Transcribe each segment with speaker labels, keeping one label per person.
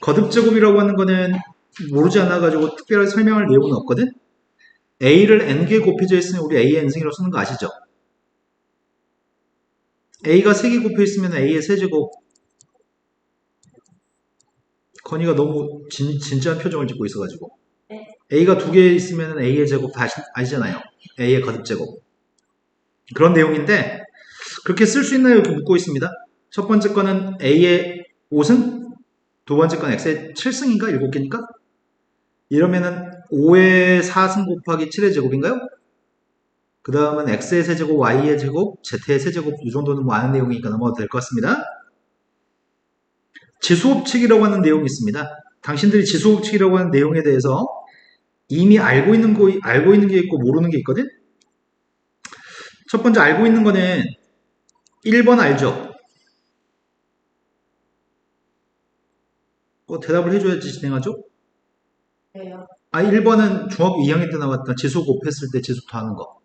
Speaker 1: 거듭제곱이라고 하는 거는 모르지 않아가지고 특별히 설명할 내용은 없거든? A를 N개 곱해져 있으면 우리 A의 N승이라고 쓰는 거 아시죠? A가 3개 곱해 있으면 A의 세제곱. 건이가 너무 진지한 표정을 짓고 있어가지고. A가 2개 있으면 A의 제곱 다 아시잖아요. A의 거듭제곱. 그런 내용인데 그렇게 쓸 수 있나요? 이렇게 묻고 있습니다. 첫 번째 거는 A의 5승, 두 번째 건 X의 7승인가? 7개니까? 이러면은 5의 4승 곱하기 7의 제곱인가요? 그 다음은 X의 세제곱, Y의 제곱, Z의 세제곱 이 정도는 뭐 아는 내용이니까 넘어가도 될 것 같습니다. 지수법칙이라고 하는 내용이 있습니다. 당신들이 지수법칙이라고 하는 내용에 대해서 이미 알고 있는 게 있고 모르는 게 있거든? 첫 번째 알고 있는 거는 1번 알죠? 대답을 해줘야지 진행하죠?
Speaker 2: 왜요?
Speaker 1: 1번은 중학교 2학년 때 나왔던 지수 곱했을 때 지수 더하는 거.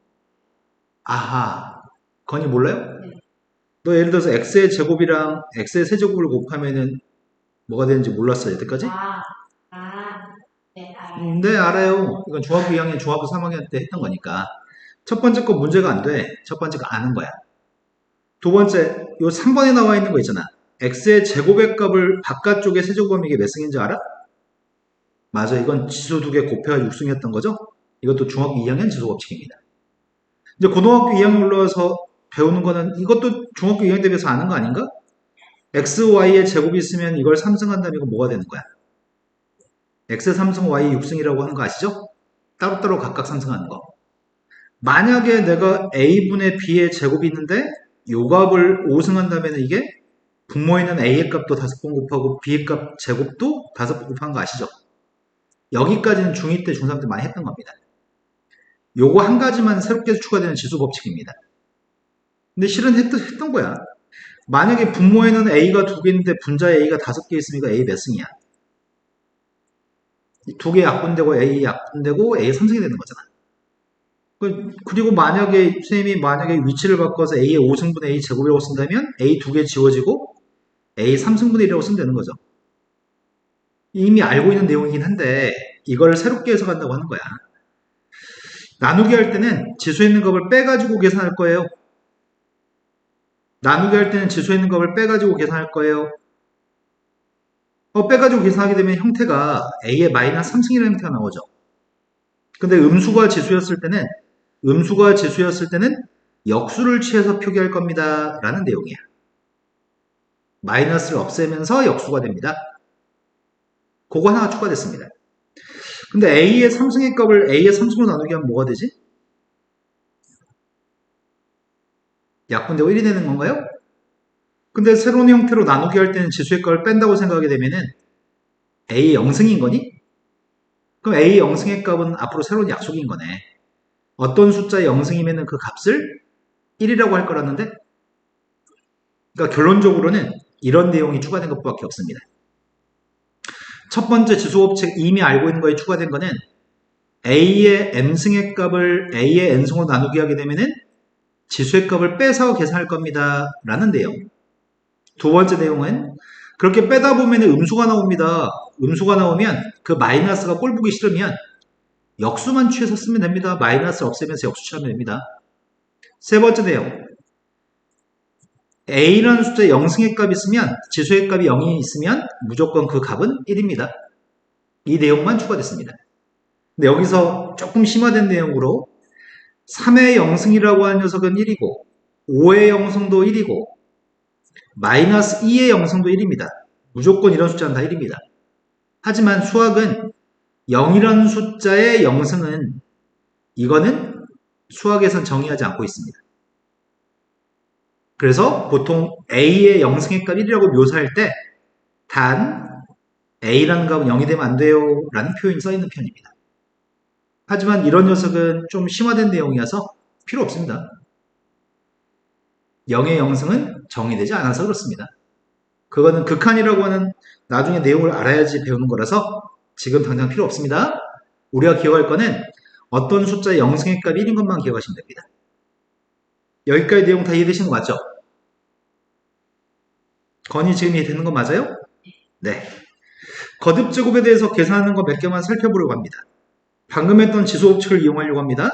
Speaker 1: 아하. 건이 몰라요?
Speaker 2: 네.
Speaker 1: 너 예를 들어서 x의 제곱이랑 x의 세제곱을 곱하면은 뭐가 되는지 몰랐어, 여태까지?
Speaker 2: 네, 알아요.
Speaker 1: 네, 알아요. 이건 중학교 2학년, 중학교 3학년 때 했던 거니까. 첫 번째 거 문제가 안 돼. 첫 번째 거 아는 거야. 두 번째, 요 3번에 나와 있는 거 있잖아. x의 제곱의 값을 바깥쪽에 세제곱하면 이게 몇 승인지 알아? 맞아. 이건 지수 2개 곱해가 6승이었던 거죠? 이것도 중학교 2학년 지수 법칙입니다. 이제 고등학교 2학년 올라와서 배우는 거는 이것도 중학교 2학년 때 배워서 아는 거 아닌가? x, y의 제곱이 있으면 이걸 3승한다면 이거 뭐가 되는 거야? x 3승, y 6승이라고 하는 거 아시죠? 따로따로 각각 3승하는 거. 만약에 내가 a분의 b의 제곱이 있는데 요 값을 5승한다면 이게 분모에 있는 a의 값도 5번 곱하고 b의 값 제곱도 5번 곱한 거 아시죠? 여기까지는 중2 때, 중3 때 많이 했던 겁니다. 요거 한 가지만 새롭게 추가되는 지수 법칙입니다. 근데 실은 했던 거야. 만약에 분모에는 a가 2개 있는데 분자에 a가 5개 있으면 a 몇 승이야? 2개 약분되고 a 약분되고 a 3승이 되는 거잖아. 그리고 만약에 선생님이 위치를 바꿔서 a의 5승분의 a 제곱이라고 쓴다면 a 2개 지워지고 a 3승분의 1이라고 쓰면 되는 거죠. 이미 알고 있는 내용이긴 한데 이걸 새롭게 해석한다고 하는 거야. 나누기 할 때는 지수에 있는 값을 빼가지고 계산할 거예요. 나누기 할 때는 지수에 있는 값을 빼가지고 계산할 거예요. 빼가지고 계산하게 되면 형태가 a의 마이너스 3승이라는 형태가 나오죠. 근데 음수가 지수였을 때는 역수를 취해서 표기할 겁니다. 라는 내용이야. 마이너스를 없애면서 역수가 됩니다. 그거 하나가 추가됐습니다. 근데 a의 3승의 값을 a의 3승으로 나누기 하면 뭐가 되지? 약분되고 1이 되는 건가요? 근데 새로운 형태로 나누기 할 때는 지수의 값을 뺀다고 생각하게 되면은 a의 0승인 거니? 그럼 a의 0승의 값은 앞으로 새로운 약속인 거네. 어떤 숫자의 0승이면은 그 값을 1이라고 할 거라는데? 그러니까 결론적으로는 이런 내용이 추가된 것밖에 없습니다. 첫 번째 지수법칙 이미 알고 있는 거에 추가된 거는 a의 m승의 값을 a의 n승으로 나누기 하게 되면은 지수의 값을 빼서 계산할 겁니다. 라는 내용. 두 번째 내용은 그렇게 빼다 보면 음수가 나옵니다. 음수가 나오면 그 마이너스가 꼴 보기 싫으면 역수만 취해서 쓰면 됩니다. 마이너스를 없애면서 역수 취하면 됩니다. 세 번째 내용. a라는 숫자에 0승의 값이 있으면 지수의 값이 0이 있으면 무조건 그 값은 1입니다. 이 내용만 추가됐습니다. 근데 여기서 조금 심화된 내용으로 3의 0승이라고 하는 녀석은 1이고 5의 0승도 1이고 마이너스 2의 0승도 1입니다. 무조건 이런 숫자는 다 1입니다. 하지만 수학은 0이라는 숫자의 0승은 이거는 수학에선 정의하지 않고 있습니다. 그래서 보통 a의 0승의 값 1이라고 묘사할 때 단 a라는 값은 0이 되면 안 돼요 라는 표현이 써있는 편입니다. 하지만 이런 녀석은 좀 심화된 내용이어서 필요 없습니다. 0의 0승은 정의되지 않아서 그렇습니다. 그거는 극한이라고 하는 나중에 내용을 알아야지 배우는 거라서 지금 당장 필요 없습니다. 우리가 기억할 거는 어떤 숫자의 0승의 값 1인 것만 기억하시면 됩니다. 여기까지 내용 다 이해되시는 거 맞죠? 건이 지금 이해되는 거 맞아요? 네. 거듭 제곱에 대해서 계산하는 거 몇 개만 살펴보려고 합니다. 방금 했던 지수 법칙을 이용하려고 합니다.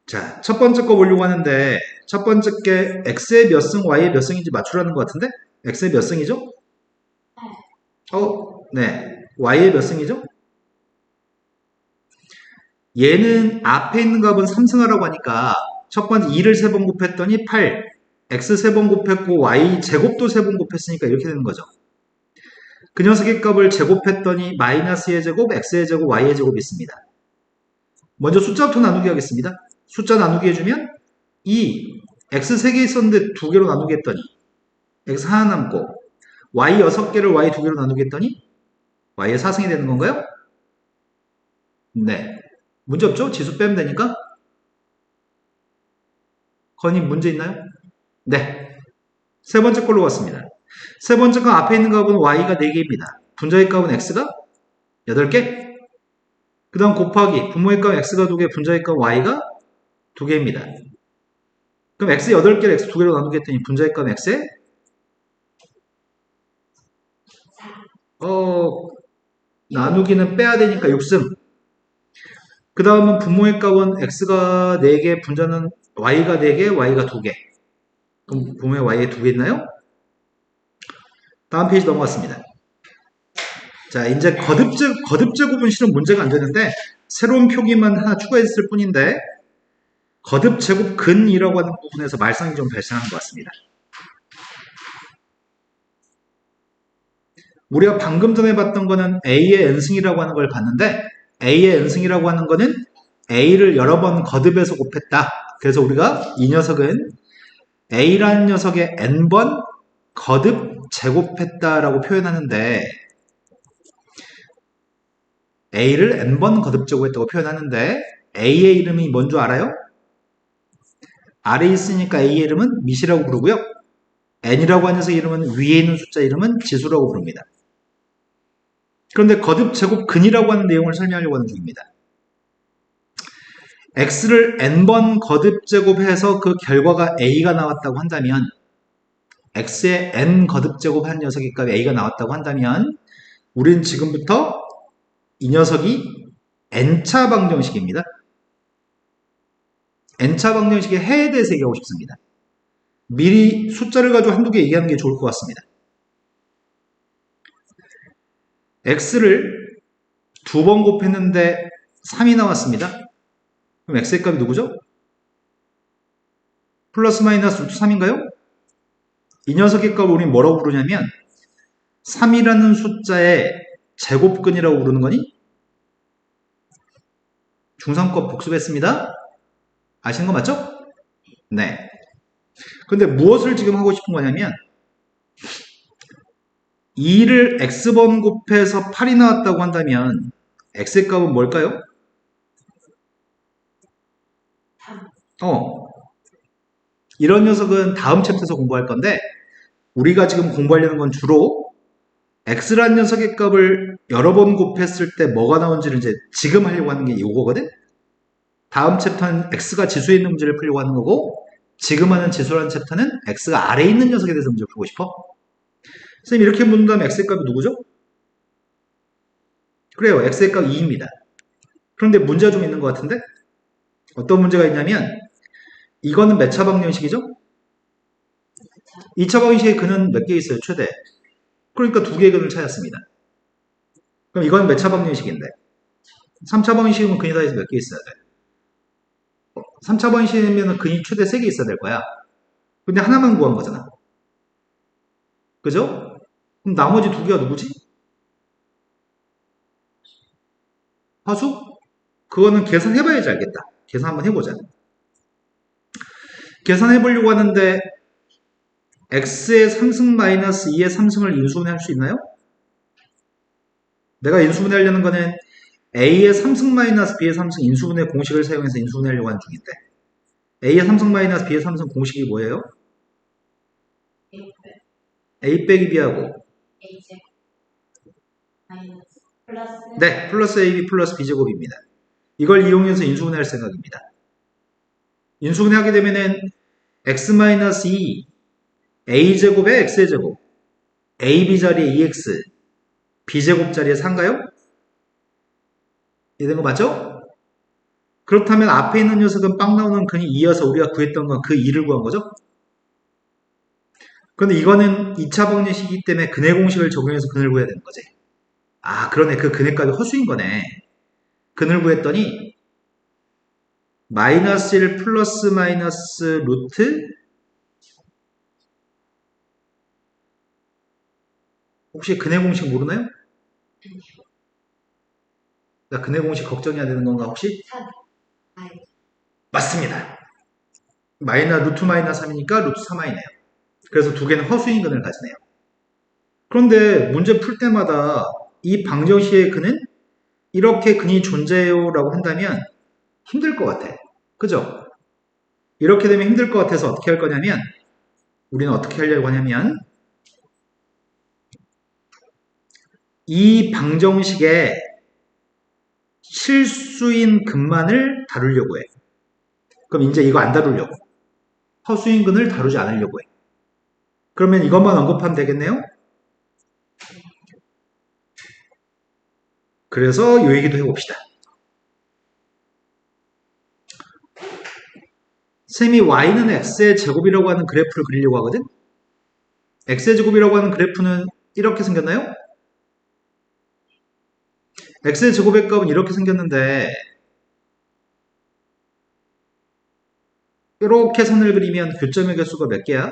Speaker 1: 자, 첫 번째 거 보려고 하는데 첫 번째 게 x의 몇 승, y의 몇 승인지 맞추라는 것 같은데 x의 몇 승이죠? 네. y의 몇 승이죠? 얘는 앞에 있는 값은 3승하라고 하니까 첫 번째 2를 3번 곱했더니 8, x 3번 곱했고 y 제곱도 3번 곱했으니까 이렇게 되는 거죠. 그 녀석의 값을 제곱했더니 마이너스의 제곱, x의 제곱, y의 제곱이 있습니다. 먼저 숫자부터 나누기 하겠습니다. 숫자 나누기 해주면 2, x 3개 있었는데 2개로 나누기 했더니 x 하나 남고 y 6개를 y 2개로 나누기 했더니 y의 4승이 되는 건가요? 네. 문제 없죠? 지수 빼면 되니까. 건이 문제 있나요? 네. 세 번째 걸로 왔습니다. 세 번째 거 앞에 있는 값은 y가 4개입니다. 분자의 값은 x가 8개. 그 다음 곱하기 분모의 값 x가 2개, 분자의 값 y가 2개입니다. 그럼 x 8개를 x 2개로 나누게 했더니 분자의 값 x에 나누기는 빼야 되니까 6승. 그 다음은 분모의 값은 x가 4개, 분자는 y가 4개, y가 2개. 그럼 분모의 y에 2개 있나요? 다음 페이지 넘어갔습니다. 자, 이제 거듭 제곱은 실은 문제가 안 되는데 새로운 표기만 하나 추가했을 뿐인데 거듭 제곱 근이라고 하는 부분에서 말썽이 좀 발생하는 것 같습니다. 우리가 방금 전에 봤던 거는 a의 n승이라고 하는 걸 봤는데 a의 n승이라고 하는 거는 a를 여러 번 거듭해서 곱했다. 그래서 우리가 이 녀석은 a라는 녀석의 n번 거듭 제곱했다라고 표현하는데 a를 n번 거듭 제곱했다고 표현하는데 a의 이름이 뭔 줄 알아요? 아래 있으니까 a의 이름은 밑이라고 부르고요. n이라고 하는 녀석의 이름은 위에 있는 숫자 이름은 지수라고 부릅니다. 그런데 거듭 제곱 근이라고 하는 내용을 설명하려고 하는 중입니다. x를 n번 거듭 제곱해서 그 결과가 a가 나왔다고 한다면 x의 n 거듭 제곱한 녀석의 값이 a가 나왔다고 한다면 우리는 지금부터 이 녀석이 n차 방정식입니다. n차 방정식의 해에 대해서 얘기하고 싶습니다. 미리 숫자를 가지고 한두 개 얘기하는 게 좋을 것 같습니다. x를 2번 곱했는데 3이 나왔습니다. 그럼 x의 값이 누구죠? 플러스 마이너스 루트 3인가요? 이 녀석의 값을 우리는 뭐라고 부르냐면 3이라는 숫자의 제곱근이라고 부르는 거니? 중3법 복습했습니다. 아시는 거 맞죠? 네. 근데 무엇을 지금 하고 싶은 거냐면 2를 x번 곱해서 8이 나왔다고 한다면 x의 값은 뭘까요? 이런 녀석은 다음 챕터에서 공부할 건데 우리가 지금 공부하려는 건 주로 x라는 녀석의 값을 여러 번 곱했을 때 뭐가 나온지를 이제 지금 하려고 하는 게 이거거든? 다음 챕터는 x가 지수에 있는 문제를 풀려고 하는 거고 지금 하는 지수라는 챕터는 x가 아래에 있는 녀석에 대해서 문제를 풀고 싶어? 선생님 이렇게 묻는다면 x의 값이 누구죠? 그래요. x의 값 2입니다. 그런데 문제가 좀 있는 것 같은데? 어떤 문제가 있냐면 이거는 몇 차 방정식이죠? 2차 방정식의 근은 몇 개 있어요? 최대. 그러니까 2개의 근을 찾았습니다. 그럼 이건 몇 차 방정식인데? 3차 방정식이면 근이 다 해서 몇 개 있어야 돼? 3차 방정식이면 근이 최대 3개 있어야 될 거야. 근데 하나만 구한 거잖아. 그죠? 그럼 나머지 2개가 누구지? 화수? 그거는 계산해봐야지 알겠다. 계산 한번 해보자. 계산해보려고 하는데 x의 3승 마이너스 2의 3승을 인수분해할 수 있나요? 내가 인수분해하려는 거는 a의 3승 마이너스 b의 3승 인수분해 공식을 사용해서 인수분해하려고 하는 중인데 a의 3승 마이너스 b의 3승 공식이 뭐예요? a 빼기 b하고 네, 플러스 ab 플러스 b제곱입니다. 이걸 이용해서 인수분해할 생각입니다. 인수분해하게 되면은 x 마이너스 2 a제곱에 x의 제곱, ab 자리에 2x, b제곱 자리에 4인가요? 이해된 거 맞죠? 그렇다면 앞에 있는 녀석은 빵 나오는 근이 2여서 우리가 구했던 건 그 2를 구한 거죠? 그런데 이거는 2차 방정식이기 때문에 근의 공식을 적용해서 근을 구해야 되는 거지. 아, 그러네. 그 근의 값이 허수인 거네. 근을 구했더니 마이너스 1 플러스 마이너스 루트 혹시 근의 공식 모르나요? 나 근의 공식 걱정해야 되는 건가 혹시?
Speaker 2: 3. 아이.
Speaker 1: 맞습니다. 루트 마이너스 3이니까 루트 3i네요. 그래서 두 개는 허수인 근을 가지네요. 그런데 문제 풀 때마다 이 방정식의 근은 이렇게 근이 존재해요 라고 한다면 힘들 것 같아. 그죠? 이렇게 되면 힘들 것 같아서 어떻게 할 거냐면 우리는 어떻게 하려고 하냐면 이 방정식의 실수인 근만을 다루려고 해. 그럼 이제 이거 안 다루려고. 허수인 근을 다루지 않으려고 해. 그러면 이것만 언급하면 되겠네요? 그래서 이 얘기도 해봅시다. 쌤이 y는 x의 제곱이라고 하는 그래프를 그리려고 하거든? x의 제곱이라고 하는 그래프는 이렇게 생겼나요? x의 제곱의 값은 이렇게 생겼는데 이렇게 선을 그리면 교점의 개수가 몇 개야?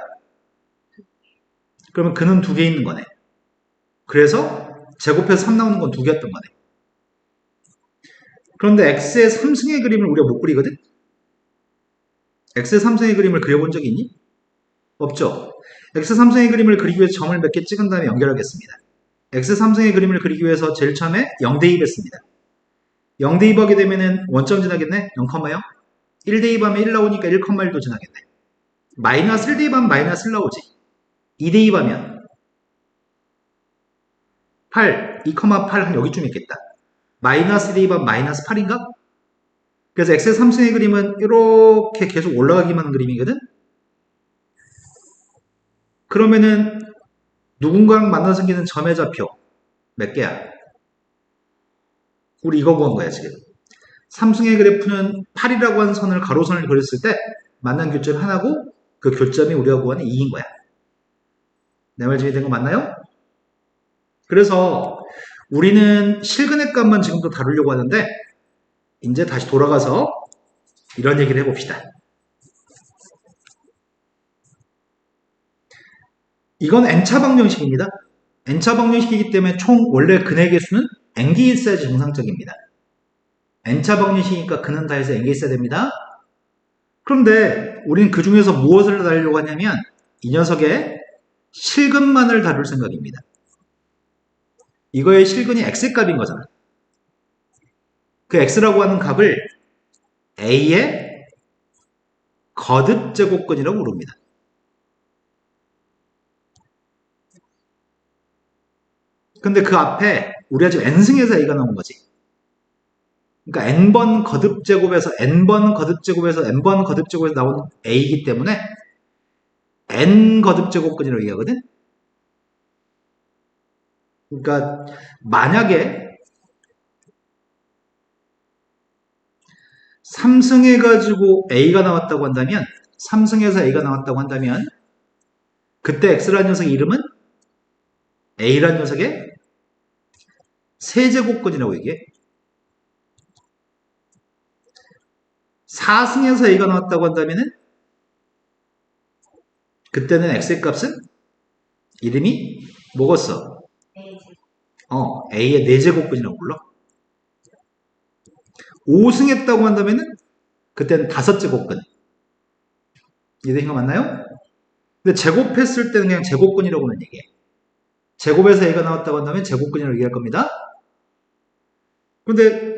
Speaker 1: 그러면 근은 2개 있는 거네. 그래서 제곱해서 3 나오는 건 2개였던 거네. 그런데 x의 3승의 그림을 우리가 못 그리거든? x의 3승의 그림을 그려본 적이 있니? 없죠? x 3승의 그림을 그리기 위해서 점을 몇 개 찍은 다음에 연결하겠습니다. x 3승의 그림을 그리기 위해서 제일 처음에 0 대입했습니다. 0 대입하게 되면은 원점 지나겠네? 0,0? 1 대입하면 1 나오니까 1,1도 지나겠네. 마이너스 1 대입하면 마이너스 1 나오지. 2 대입하면 8, 2,8 한 여기쯤 있겠다. 마이너스 1 대입하면 마이너스 8인가? 그래서 x의 3승의 그림은 이렇게 계속 올라가기만 하는 그림이거든? 그러면은 누군가랑 만나 생기는 점의 좌표 몇 개야? 우리 이거 구한 거야 지금. 3승의 그래프는 8이라고 하는 선을 가로선을 그렸을 때 만난 교점이 하나고 그 교점이 우리가 구하는 2인 거야. 내 말 준비된 거 맞나요? 그래서 우리는 실근의 값만 지금도 다루려고 하는데 이제 다시 돌아가서 이런 얘기를 해봅시다. 이건 n차 방정식입니다. n차 방정식이기 때문에 총 원래 근의 개수는 n개 있어야지 정상적입니다. n차 방정식이니까 근은 다 해서 n개 있어야 됩니다. 그런데 우리는 그 중에서 무엇을 다루려고 하냐면 이 녀석의 실근만을 다룰 생각입니다. 이거의 실근이 x의 값인 거잖아. 그 x라고 하는 값을 a의 거듭 제곱근이라고 부릅니다. 근데 그 앞에 우리가 지금 n승에서 a가 나온 거지. 그러니까 n번 거듭 제곱에서 n번 거듭 제곱에서 n번 거듭 제곱에서 나온 a이기 때문에 n 거듭 제곱근이라고 얘기하거든. 그러니까 만약에 3승해가지고 a가 나왔다고 한다면 3승해서 a가 나왔다고 한다면 그때 x라는 녀석의 이름은 a라는 녀석의 세제곱근이라고 얘기해. 4승에서 a가 나왔다고 한다면 그때는 x의 값은 이름이 뭐겠어?
Speaker 2: 네.
Speaker 1: a의 4제곱근이라고 불러. 5승했다고 한다면 그때는 5제곱근. 이해된 거 맞나요? 근데 제곱했을 때는 그냥 제곱근이라고는 얘기해. 제곱에서 a가 나왔다고 한다면 제곱근이라고 얘기할 겁니다. 근데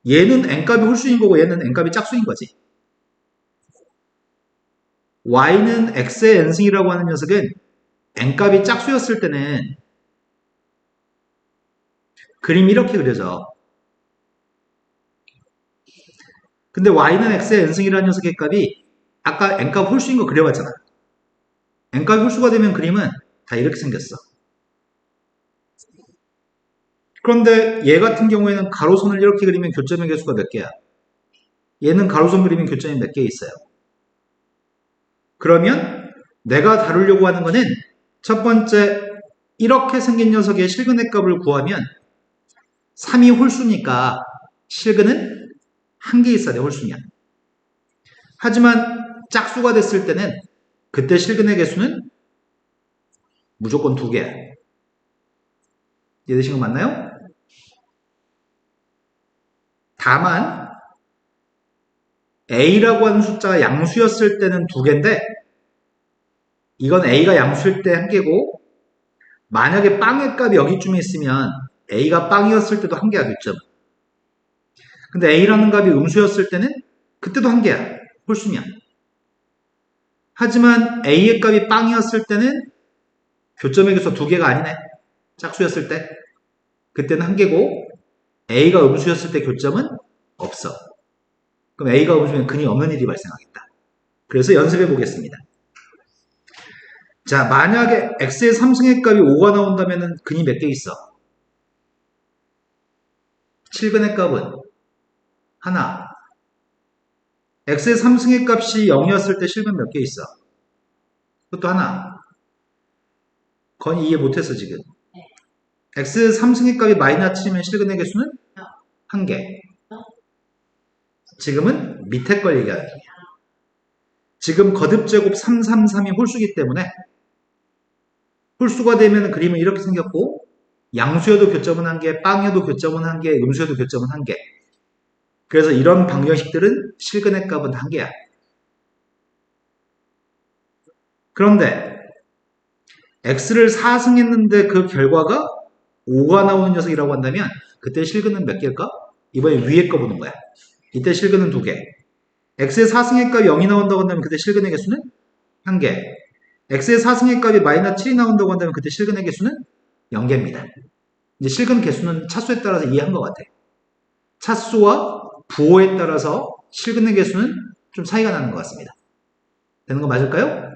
Speaker 1: 얘는 n값이 홀수인 거고 얘는 n값이 짝수인 거지. y는 x의 n승이라고 하는 녀석은 n값이 짝수였을 때는 그림이 이렇게 그려져. 근데 y는 x의 n승이라는 녀석의 값이 아까 n값 홀수인 거 그려봤잖아. n값이 홀수가 되면 그림은 다 이렇게 생겼어. 그런데 얘 같은 경우에는 가로선을 이렇게 그리면 교점의 개수가 몇 개야? 얘는 가로선 그리면 교점이 몇 개 있어요? 그러면 내가 다루려고 하는 거는 첫 번째 이렇게 생긴 녀석의 실근의 값을 구하면 3이 홀수니까 실근은 한 개 있어야 돼, 홀수면. 하지만 짝수가 됐을 때는 그때 실근의 개수는 무조건 2개야. 이해되신 거 맞나요? 다만 A라고 하는 숫자가 양수였을 때는 2개인데 이건 A가 양수일 때 1개고 만약에 빵의 값이 여기쯤에 있으면 A가 빵이었을 때도 1개야, 교점. 근데 A라는 값이 음수였을 때는 그때도 1개야, 홀수면. 하지만 A의 값이 빵이었을 때는 교점의 개수가 2개가 아니네. 짝수였을 때. 그때는 1개고 A가 음수였을 때 교점은 없어. 그럼 A가 음수면 근이 없는 일이 발생하겠다. 그래서 연습해 보겠습니다. 자, 만약에 X의 3승의 값이 5가 나온다면 근이 몇 개 있어? 7근의 값은 하나. X의 3승의 값이 0이었을 때 실근 몇 개 있어? 그것도 하나. 건이 이해 못했어, 지금. X의 3승의 값이 마이너스 7이면 실근의 개수는 1개. 지금은 밑에 걸 얘기하는 거야. 지금 거듭제곱 333이 홀수기 때문에 홀수가 되면 그림은 이렇게 생겼고 양수여도 교점은 1개, 빵여도 교점은 1개, 음수여도 교점은 1개. 그래서 이런 방정식들은 실근의 값은 1개야. 그런데 x를 4승했는데 그 결과가 5가 나오는 녀석이라고 한다면 그때 실근은 몇 개일까? 이번에 위에 거 보는 거야. 이때 실근은 2개. x의 4승의 값이 0이 나온다고 한다면 그때 실근의 개수는 1개. x의 4승의 값이 마이너스 7이 나온다고 한다면 그때 실근의 개수는 0개입니다. 이제 실근 개수는 차수에 따라서 이해한 것 같아. 차수와 부호에 따라서 실근의 개수는 좀 차이가 나는 것 같습니다. 되는 거 맞을까요?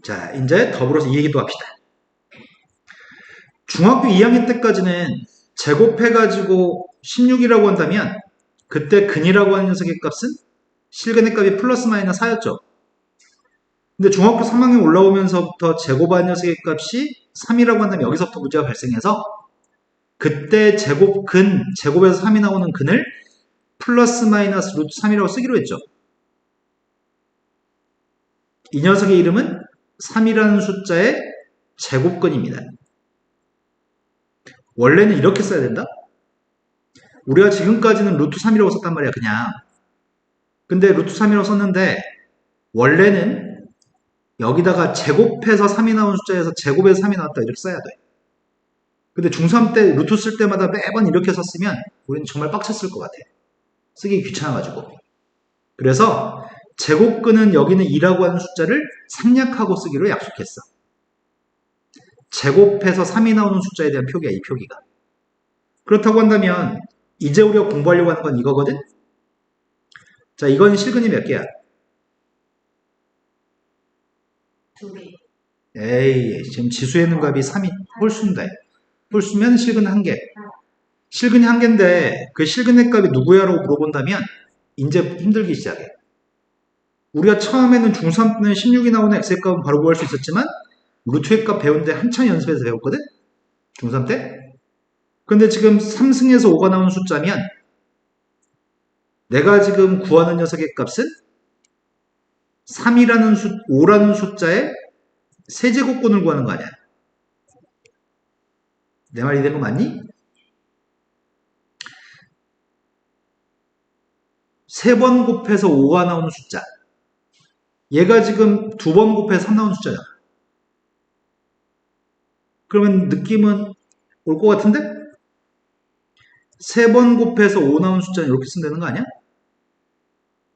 Speaker 1: 자, 이제 더불어서 이 얘기도 합시다. 중학교 2학년 때까지는 제곱해가지고 16이라고 한다면 그때 근이라고 하는 녀석의 값은 실근의 값이 플러스 마이너스 4였죠. 근데 중학교 3학년 올라오면서부터 제곱한 녀석의 값이 3이라고 한다면 여기서부터 문제가 발생해서 그때 제곱에서 3이 나오는 근을 플러스 마이너스 루트 3이라고 쓰기로 했죠. 이 녀석의 이름은 3이라는 숫자의 제곱근입니다. 원래는 이렇게 써야 된다? 우리가 지금까지는 루트 3이라고 썼단 말이야, 그냥. 근데 루트 3이라고 썼는데 원래는 여기다가 제곱해서 3이 나온 숫자에서 제곱해서 3이 나왔다 이렇게 써야 돼. 근데 중3 때 루트 쓸 때마다 매번 이렇게 썼으면 우리는 정말 빡쳤을 것 같아. 쓰기 귀찮아가지고. 그래서 제곱근은 여기는 2라고 하는 숫자를 생략하고 쓰기로 약속했어. 제곱해서 3이 나오는 숫자에 대한 표기야, 이 표기가. 그렇다고 한다면 이제 우리가 공부하려고 하는 건 이거거든? 자, 이건 실근이 몇 개야?
Speaker 2: 2개.
Speaker 1: 에이, 지금 지수에 있는 값이 3이 홀수인데. 홀수면 실근 1개. 실근이 1개인데 그 실근의 값이 누구야? 라고 물어본다면 이제 힘들기 시작해. 우리가 처음에는 중3 때는 16이 나오는 x의 값은 바로 구할 수 있었지만 루트의 값 배우는데 한참 연습해서 배웠거든? 중3 때? 근데 지금 3승에서 5가 나오는 숫자면 내가 지금 구하는 녀석의 값은 5라는 숫자의 세제곱근을 구하는 거 아니야? 내 말이 된 거 맞니? 3번 곱해서 5가 나오는 숫자. 얘가 지금 2번 곱해서 3 나오는 숫자잖아. 그러면 느낌은 올 것 같은데? 3번 곱해서 5 나오는 숫자는 이렇게 쓴다는 거 아니야?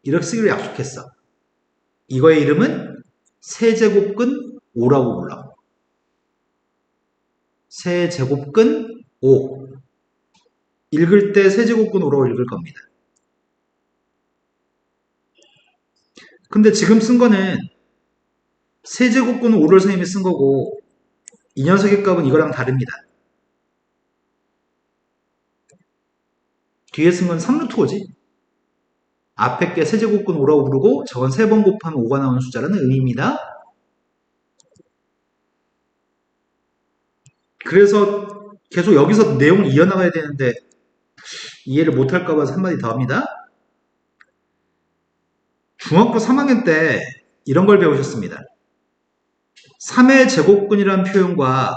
Speaker 1: 이렇게 쓰기로 약속했어. 이거의 이름은 세제곱근 5라고 불러. 세제곱근 5. 읽을 때 세제곱근 5라고 읽을 겁니다. 근데 지금 쓴 거는 세제곱근은 5를 선생님이 쓴 거고 이 녀석의 값은 이거랑 다릅니다. 뒤에 쓴 건 3루트 5지. 앞에 게 세제곱근 5라고 부르고 저건 3번 곱하면 5가 나오는 숫자라는 의미입니다. 그래서 계속 여기서 내용을 이어나가야 되는데 이해를 못할까 봐서 한마디 더 합니다. 중학교 3학년 때 이런 걸 배우셨습니다. 3의 제곱근이라는 표현과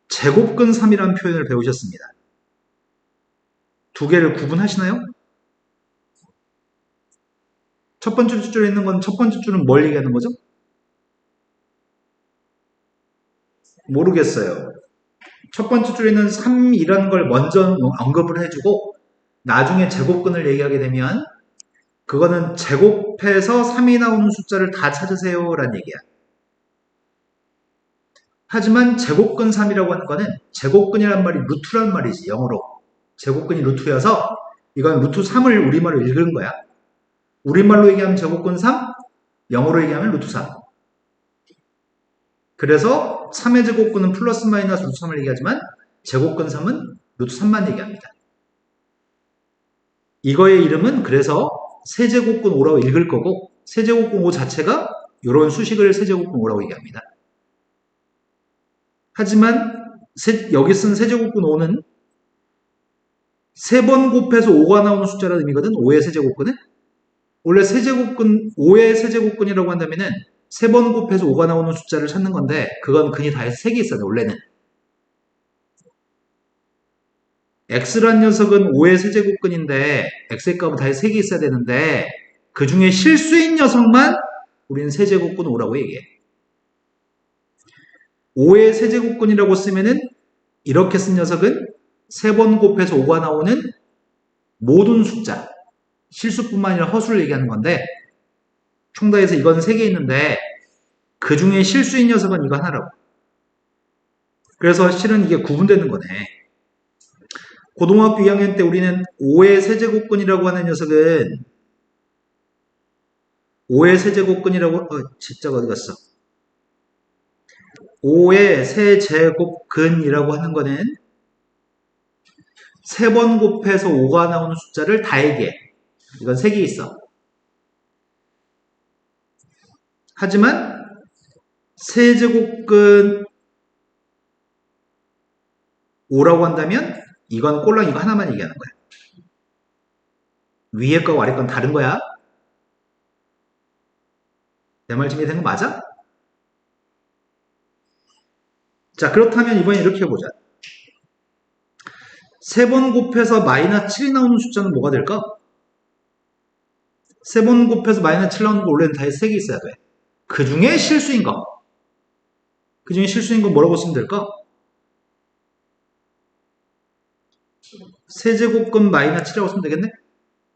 Speaker 1: 제곱근 3이라는 표현을 배우셨습니다. 두 개를 구분하시나요? 첫 번째 줄에 있는 건 첫 번째 줄은 뭘 얘기하는 거죠? 모르겠어요. 첫 번째 줄에 있는 3이라는 걸 먼저 언급을 해주고 나중에 제곱근을 얘기하게 되면 그거는 제곱해서 3이 나오는 숫자를 다 찾으세요 라는 얘기야. 하지만 제곱근 3이라고 하는 거는 제곱근이란 말이 루트란 말이지, 영어로. 제곱근이 루트여서 이건 루트 3을 우리말로 읽은 거야. 우리말로 얘기하면 제곱근 3, 영어로 얘기하면 루트 3. 그래서 3의 제곱근은 플러스 마이너스 루트 3을 얘기하지만 제곱근 3은 루트 3만 얘기합니다. 이거의 이름은 그래서 세제곱근 5라고 읽을 거고 세제곱근 5 자체가 이런 수식을 세제곱근 5라고 얘기합니다. 하지만 여기 쓴 세제곱근 5는 3번 곱해서 5가 나오는 숫자라는 의미거든. 5의 세제곱근은. 원래 세제곱근 5의 세제곱근이라고 한다면은 3번 곱해서 5가 나오는 숫자를 찾는 건데 그건 근이 다 해서 3개 있어야 돼. 원래는. x란 녀석은 5의 세제곱근인데 x의 값은 다 해서 3개 있어야 되는데 그 중에 실수인 녀석만 우리는 세제곱근 5라고 얘기해. 5의 세제곱근이라고 쓰면은 이렇게 쓴 녀석은 3번 곱해서 5가 나오는 모든 숫자, 실수뿐만 아니라 허수를 얘기하는 건데 총 다 해서 이건 3개 있는데 그 중에 실수인 녀석은 이거 하나라고. 그래서 실은 이게 구분되는 거네. 고등학교 2학년 때 우리는 5의 세제곱근이라고 하는 녀석은 5의 세제곱근이라고 진짜가 어디 갔어? 5의 세제곱근이라고 하는 거는 3번 곱해서 5가 나오는 숫자를 다 얘기해. 이건 3개 있어. 하지만 세제곱근 5라고 한다면 이건 꼴랑 이거 하나만 얘기하는 거야. 위에 거와 아래 건 다른 거야. 내 말 준비된 거 맞아? 자, 그렇다면 이번에 이렇게 해보자. 3번 곱해서 마이너스 7이 나오는 숫자는 뭐가 될까? 3번 곱해서 마이너스 7 나오는 거 원래는 다 3개 있어야 돼. 그 중에 실수인 거. 그 중에 실수인 건 뭐라고 쓰면 될까? 세제곱근 마이너스 7이라고 쓰면 되겠네?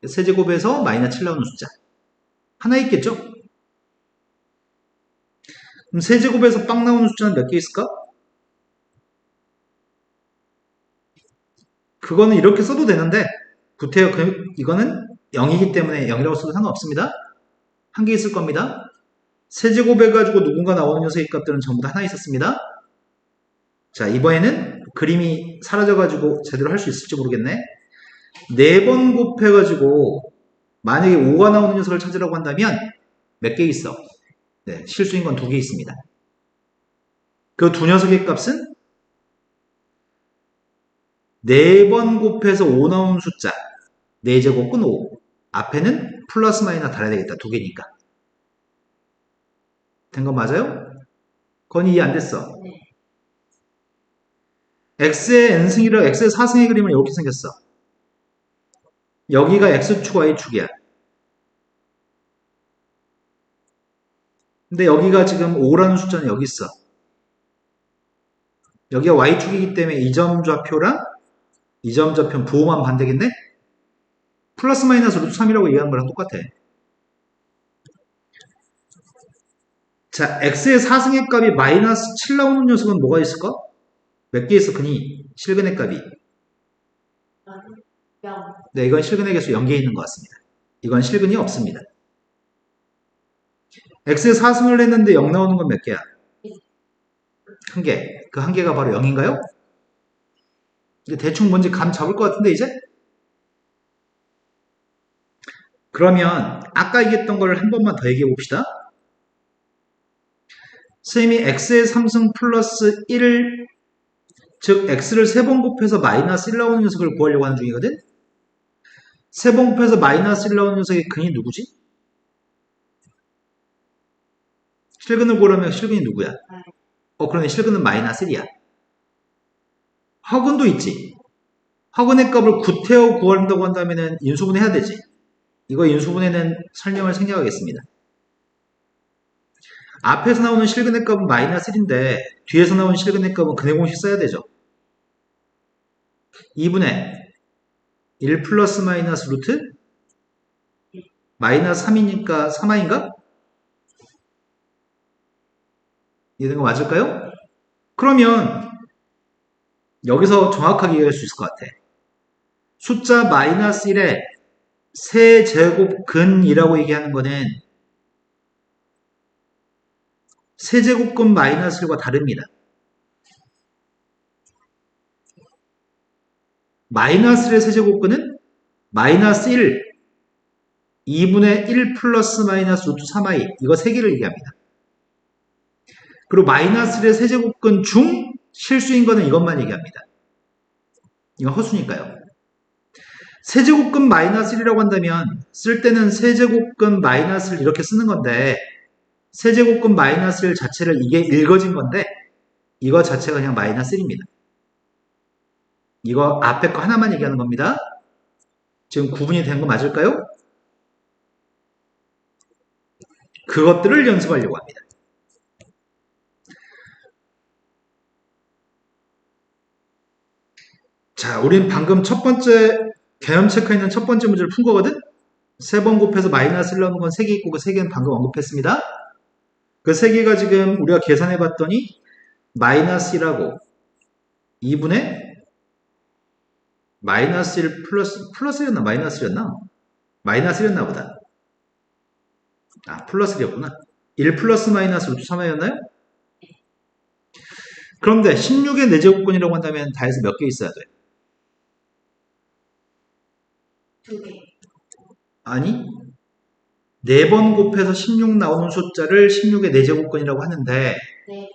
Speaker 1: 세제곱에서 마이너스 7 나오는 숫자. 하나 있겠죠? 그럼 세제곱에서 빵 나오는 숫자는 몇 개 있을까? 그거는 이렇게 써도 되는데 구태여 이거는 0이기 때문에 0이라고 써도 상관없습니다. 한 개 있을 겁니다. 세제곱해가지고 누군가 나오는 녀석의 값들은 전부 다 하나 있었습니다. 자, 이번에는 그림이 사라져가지고 제대로 할 수 있을지 모르겠네. 4번 곱해가지고 만약에 5가 나오는 녀석을 찾으라고 한다면 몇 개 있어? 네, 실수인 건 2개 있습니다. 그 두 녀석의 값은 4번 곱해서 5 나오는 숫자 4제곱근 5 앞에는 플러스 마이너스 달아야 되겠다. 2개니까. 된 거 맞아요? 건이 이해 안 됐어.
Speaker 2: 네.
Speaker 1: x의 n승이랑 x의 4승의 그림은 이렇게 생겼어. 여기가 x축, y축이야. 근데 여기가 지금 5라는 숫자는 여기 있어. 여기가 y축이기 때문에 이 점 좌표랑 이 점 좌표는 부호만 반대겠네? 플러스 마이너스 루트 3이라고 얘기하는 거랑 똑같아. 자, x의 4승의 값이 마이너스 7 나오는 녀석은 뭐가 있을까? 몇 개 있어, 근이? 실근의 값이.
Speaker 2: 0.
Speaker 1: 네, 이건 실근의 개수 0개 있는 것 같습니다. 이건 실근이 없습니다. x에 4승을 했는데 0 나오는 건 몇 개야? 한 개. 그 한 개가 바로 0인가요? 이제 대충 뭔지 감 잡을 것 같은데 이제? 그러면 아까 얘기했던 걸 한 번만 더 얘기해 봅시다. 선생님이 x의 3승 플러스 1, 즉 x를 3번 곱해서 마이너스 1 나오는 녀석을 구하려고 하는 중이거든? 3번 곱해서 마이너스 1 나오는 녀석의 근이 누구지? 실근을 구하려면 실근이 누구야? 그러네. 실근은 마이너스 1이야. 허근도 있지. 허근의 값을 구태여 구한다고 한다면 인수분해 해야 되지. 이거 인수분해는 설명을 생략하겠습니다. 앞에서 나오는 실근의 값은 마이너스 1인데 뒤에서 나오는 실근의 값은 근의 공식 써야 되죠. 2분의 1 플러스 마이너스 루트 마이너스 3이니까 3i인가? 이해된 거 맞을까요? 그러면 여기서 정확하게 이해할 수 있을 것 같아. 숫자 마이너스 1에 세제곱근이라고 얘기하는 거는 세제곱근 마이너스 1과 다릅니다. 마이너스 1의 세제곱근은 마이너스 1, 2분의 1 플러스 마이너스 루트 3i 이거 세 개를 얘기합니다. 그리고 마이너스 1의 세제곱근 중 실수인 거는 이것만 얘기합니다. 이건 허수니까요. 세제곱근 마이너스 1이라고 한다면 쓸 때는 세제곱근 마이너스 1 이렇게 쓰는 건데 세제곱근 마이너스 1 자체를 이게 읽어진 건데 이거 자체가 그냥 마이너스 1입니다. 이거 앞에 거 하나만 얘기하는 겁니다. 지금 구분이 된 거 맞을까요? 그것들을 연습하려고 합니다. 자, 우린 방금 첫 번째 개념 체크있는 첫 번째 문제를 푼 거거든? 3번 곱해서 마이너스 1 나오는 건 3개 있고 그 3개는 방금 언급했습니다. 그 3개가 지금 우리가 계산해 봤더니 마이너스 1하고 2분의 마이너스 1 플러스 1이었나? 마이너스 1이었나? 마이너스 1이었나 보다. 플러스 1이었구나. 1 플러스 마이너스 루트 3i였나요? 그런데 16의 4제곱근이라고 한다면 다해서 몇 개 있어야 돼?
Speaker 2: 2개.
Speaker 1: 아니, 4번 곱해서 16 나오는 숫자를 16의 4제곱근이라고 하는데
Speaker 2: 네.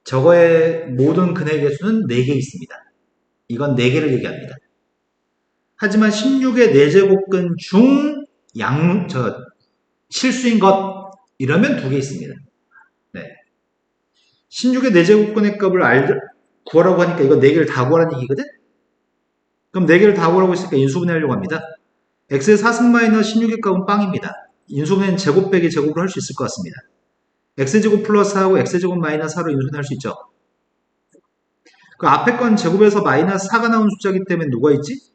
Speaker 1: 저거의 모든 근의 개수는 4개 있습니다. 이건 4개를 얘기합니다. 하지만 16의 4제곱근 중 실수인 것 이러면 2개 있습니다. 네. 16의 4제곱근의 값을 구하라고 하니까 이거 4개를 다 구하라는 얘기거든? 그럼 4개를 다 구하라고 했으니까 인수분해하려고 합니다. x의 4승 마이너스 16의 값은 빵입니다. 인수분해는 제곱 빼기 제곱으로 할 수 있을 것 같습니다. x제곱 플러스하고 x제곱 마이너스 4로 인수분해할 수 있죠. 그 앞에 건 제곱에서 마이너스 4가 나온 숫자이기 때문에 누가 있지?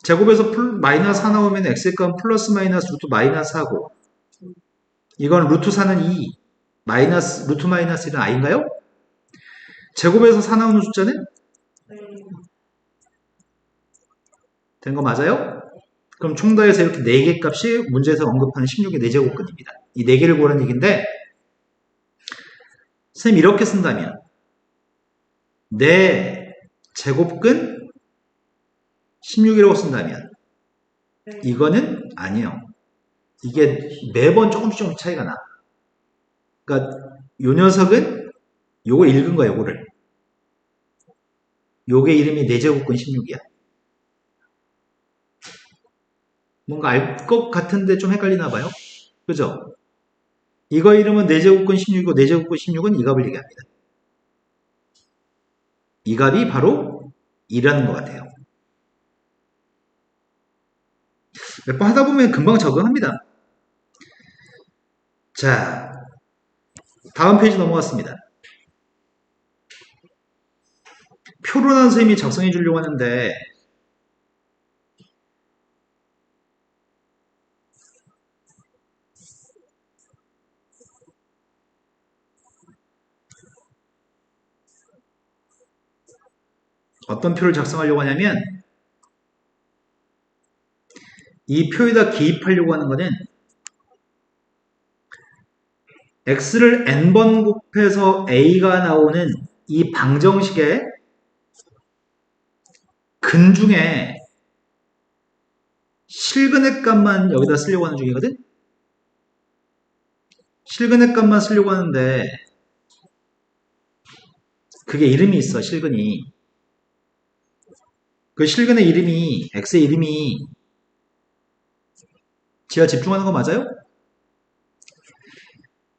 Speaker 1: 제곱에서 마이너스 4 나오면 x의 값은 플러스 마이너스 루트 마이너스 4고 이건 루트 4는 2 마이너스 루트 마이너스 1은 i인가요? 제곱에서 4 나오는 숫자는? 된 거 맞아요? 그럼 총 더해서 이렇게 4개 값이 문제에서 언급하는 16의 4제곱근입니다. 이 4개를 구하는 얘기인데 선생님 이렇게 쓴다면 4제곱근 16이라고 쓴다면 이거는 아니에요. 이게 매번 조금씩 차이가 나. 그러니까 요 녀석은 요거 읽은 거야, 요거를. 요게 이름이 4제곱근 16이야. 뭔가 알 것 같은데 좀 헷갈리나 봐요. 그죠? 이거 이름은 4제곱근 16이고 4제곱근 16은 이 값을 얘기합니다. 이 값이 바로 2라는 것 같아요. 몇 번 하다 보면 금방 적응합니다. 자, 다음 페이지 넘어갔습니다. 표로난 선생님이 작성해 주려고 하는데 어떤 표를 작성하려고 하냐면 이 표에다 기입하려고 하는 거는 x를 n번 곱해서 a가 나오는 이 방정식의 근 중에 실근의 값만 여기다 쓰려고 하는 중이거든? 실근의 값만 쓰려고 하는데 그게 이름이 있어, 실근이. 그 실근의 이름이, x의 이름이 지하 집중하는 거 맞아요?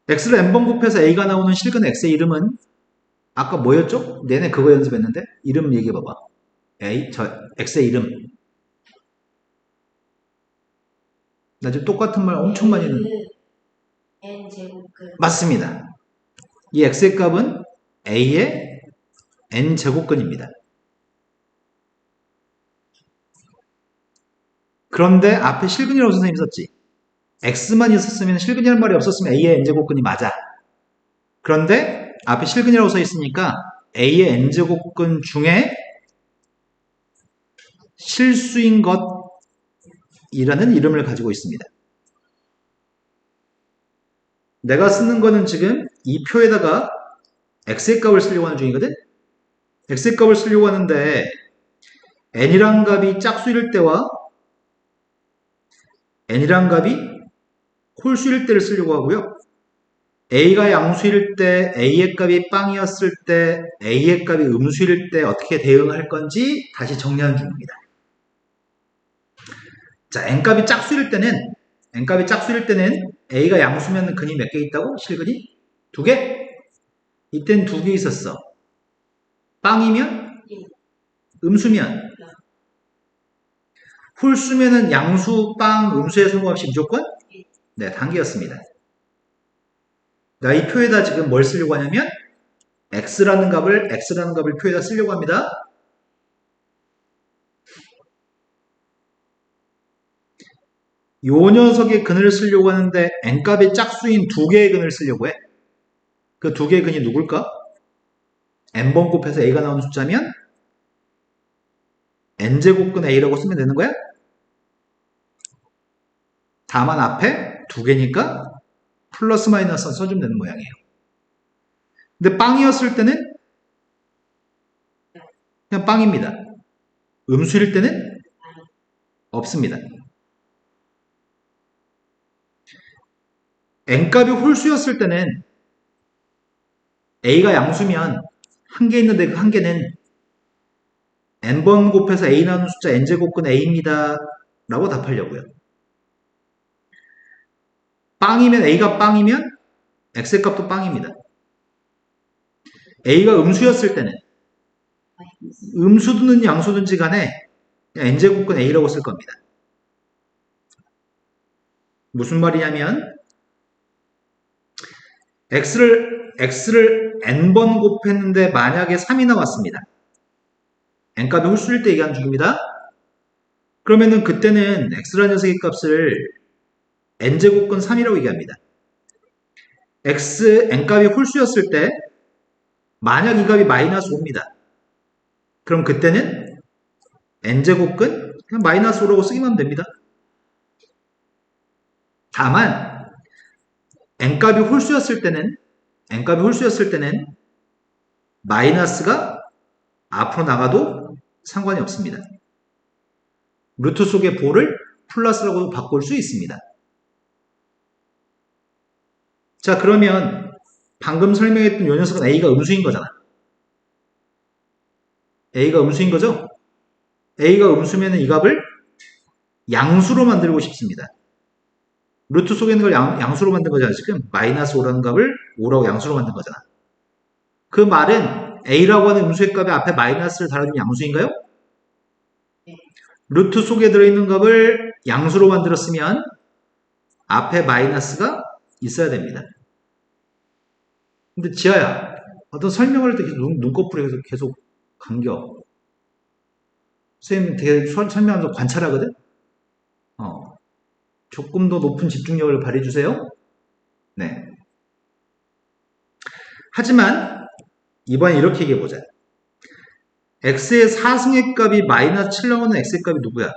Speaker 1: x를 n번 곱해서 a가 나오는 실근 x의 이름은 아까 뭐였죠? 내내 그거 연습했는데? 이름 얘기해봐봐. x의 이름. 나 지금 똑같은 말 엄청 많이 했는데.
Speaker 2: n 제곱근.
Speaker 1: 맞습니다. 이 x의 값은 a의 n제곱근입니다. 그런데 앞에 실근이라고 선생님이 썼지. x만 있었으면 실근이라는 말이 없었으면 a의 n제곱근이 맞아. 그런데 앞에 실근이라고 써 있으니까 a의 n제곱근 중에 실수인 것이라는 이름을 가지고 있습니다. 내가 쓰는 거는 지금 이 표에다가 x의 값을 쓰려고 하는 중이거든? x의 값을 쓰려고 하는데 n이란 값이 짝수일 때와 n이란 값이 홀수일 때를 쓰려고 하고요. a가 양수일 때, a의 값이 빵이었을 때, a의 값이 음수일 때 어떻게 대응할 건지 다시 정리하는 중입니다. 자, n값이 짝수일 때는 a가 양수면 근이 몇 개 있다고? 실근이? 2개? 이땐 2개 있었어. 빵이면? 음수면? 홀수면은 양수, 빵, 음수의 성공합시 무조건? 네, 단계였습니다. 나 이 표에다 지금 뭘 쓰려고 하냐면 x라는 값을 표에다 쓰려고 합니다. 요 녀석의 근을 쓰려고 하는데 n값의 짝수인 2개의 근을 쓰려고 해. 그 2개의 근이 누굴까? n번 곱해서 a가 나오는 숫자면 n제곱근 a라고 쓰면 되는 거야? 다만 앞에 2개니까 플러스 마이너스 써주면 되는 모양이에요. 근데 빵이었을 때는 그냥 빵입니다. 음수일 때는 없습니다. n값이 홀수였을 때는 a가 양수면 한 개 있는데 그 한 개는 n번 곱해서 a 나누는 숫자 n제곱근 a입니다. 라고 답하려고요. 빵이면 a가 빵이면 x의 값도 빵입니다. a가 음수였을 때는 음수든 양수든지 간에 n제곱근 a라고 쓸 겁니다. 무슨 말이냐면 x를 n번 곱했는데 만약에 3이 나왔습니다. n값이 홀수일 때 얘기하는 중입니다. 그러면은 그때는 x라는 녀석의 값을 n제곱근 3이라고 얘기합니다. n값이 홀수였을 때 만약 이 값이 마이너스 5입니다. 그럼 그때는 n제곱근 그냥 마이너스 5라고 쓰기만 하면 됩니다. 다만 n값이 홀수였을 때는 마이너스가 앞으로 나가도 상관이 없습니다. 루트 속의 보를 플러스라고 바꿀 수 있습니다. 자, 그러면 방금 설명했던 요 녀석은 a가 음수인 거잖아. a가 음수인 거죠? a가 음수면 이 값을 양수로 만들고 싶습니다. 루트 속에 있는 걸 양수로 만든 거잖아. 지금 마이너스 5라는 값을 5라고 양수로 만든 거잖아. 그 말은 a라고 하는 음수의 값에 앞에 마이너스를 달아주면 양수인가요? 루트 속에 들어있는 값을 양수로 만들었으면 앞에 마이너스가 있어야 됩니다. 근데 지아야, 어떤 설명을 할 때 계속 눈꺼풀에 계속 감겨. 선생님 되게 설명하면서 관찰하거든? 조금 더 높은 집중력을 발휘해주세요. 네. 하지만 이번에 이렇게 얘기해보자. x의 4승의 값이 마이너스 7 나오는 x의 값이 누구야?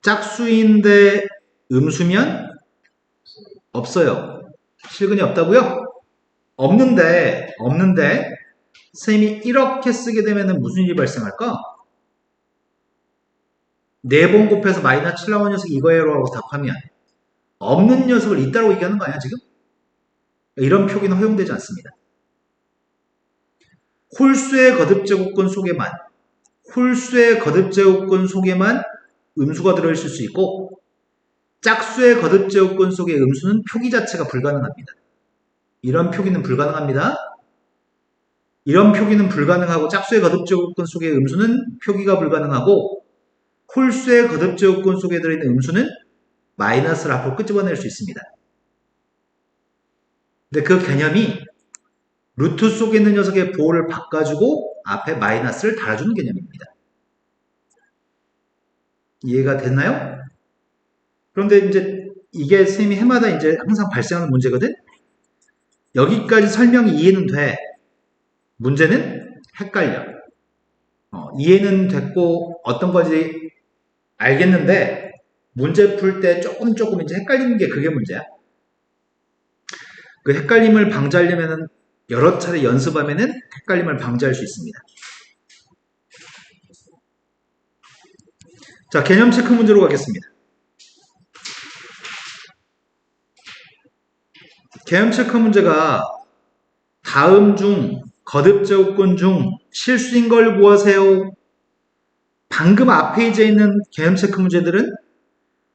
Speaker 1: 짝수인데 음수면 없어요. 실근이 없다고요? 없는데 선생님이 이렇게 쓰게 되면 무슨 일이 발생할까? 4번 곱해서 마이너스 7 나온 녀석이 이거예요 라고 답하면 없는 녀석을 있다고 얘기하는 거 아니야 지금? 이런 표기는 허용되지 않습니다. 홀수의 거듭제곱근 속에만 음수가 들어있을 수 있고 짝수의 거듭제곱근 속의 음수는 표기 자체가 불가능합니다. 이런 표기는 불가능합니다. 이런 표기는 불가능하고 짝수의 거듭제곱근 속의 음수는 표기가 불가능하고 홀수의 거듭제곱근 속에 들어있는 음수는 마이너스를 앞으로 끄집어낼 수 있습니다. 근데 그 개념이 루트 속에 있는 녀석의 보호를 바꿔주고 앞에 마이너스를 달아주는 개념입니다. 이해가 됐나요? 그런데 이제 이게 선생님이 해마다 이제 항상 발생하는 문제거든? 여기까지 설명이 이해는 돼. 문제는 헷갈려. 이해는 됐고 어떤 건지 알겠는데 문제 풀 때 조금 이제 헷갈리는 게 그게 문제야. 그 헷갈림을 방지하려면은 여러 차례 연습하면은 헷갈림을 방지할 수 있습니다. 자, 개념 체크 문제로 가겠습니다. 개념 체크 문제가 다음 중 거듭제곱근 중 실수인 걸 구하세요. 방금 앞에 이제 있는 개념 체크 문제들은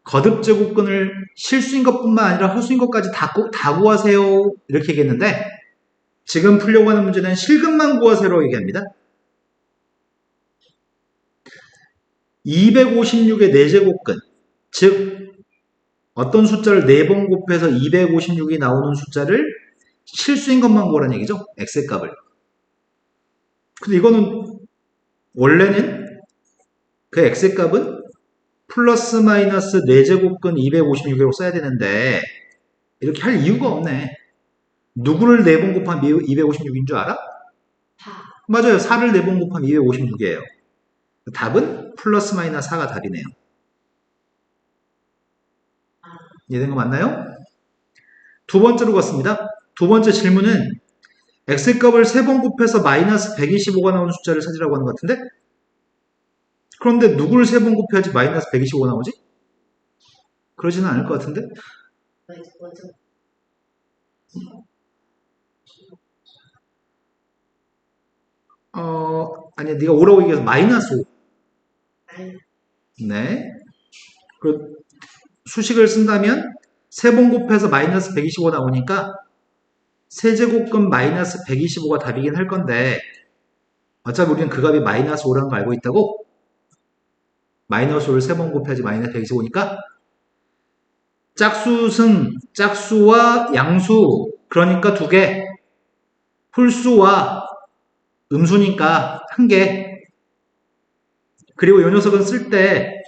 Speaker 1: 거듭제곱근을 실수인 것뿐만 아니라 허수인 것까지 다 구하세요. 이렇게 얘기했는데 지금 풀려고 하는 문제는 실근만 구하세요라고 얘기합니다. 256의 4제곱근, 즉 어떤 숫자를 4번 곱해서 256이 나오는 숫자를 실수인 것만 구하라는 얘기죠. x의 값을. 근데 이거는 원래는 그 x의 값은 플러스 마이너스 4제곱근 256이라고 써야 되는데 이렇게 할 이유가 없네. 누구를 4번 곱하면 256인 줄 알아? 맞아요. 4를 4번 곱하면 256이에요. 답은 플러스 마이너스 4가 답이네요. 이해된 거 맞나요? 두 번째로 갔습니다. 두 번째 질문은 x값을 3번 곱해서 마이너스 125가 나오는 숫자를 찾으라고 하는 것 같은데 그런데 누구를 3번 곱해야지 마이너스 125가 나오지? 그러지는 않을 것 같은데 아니야 네가 5라고 얘기해서 마이너스 5 네. 그 수식을 쓴다면 3번 곱해서 마이너스 125 나오니까 세제곱근 마이너스 125가 답이긴 할 건데 어차피 우리는 그 값이 마이너스 5라는 걸 알고 있다고 마이너스 5를 3번 곱해야지 마이너스 125니까 짝수와 양수 그러니까 2개 홀수와 음수니까 1개 그리고 이 녀석은 쓸 때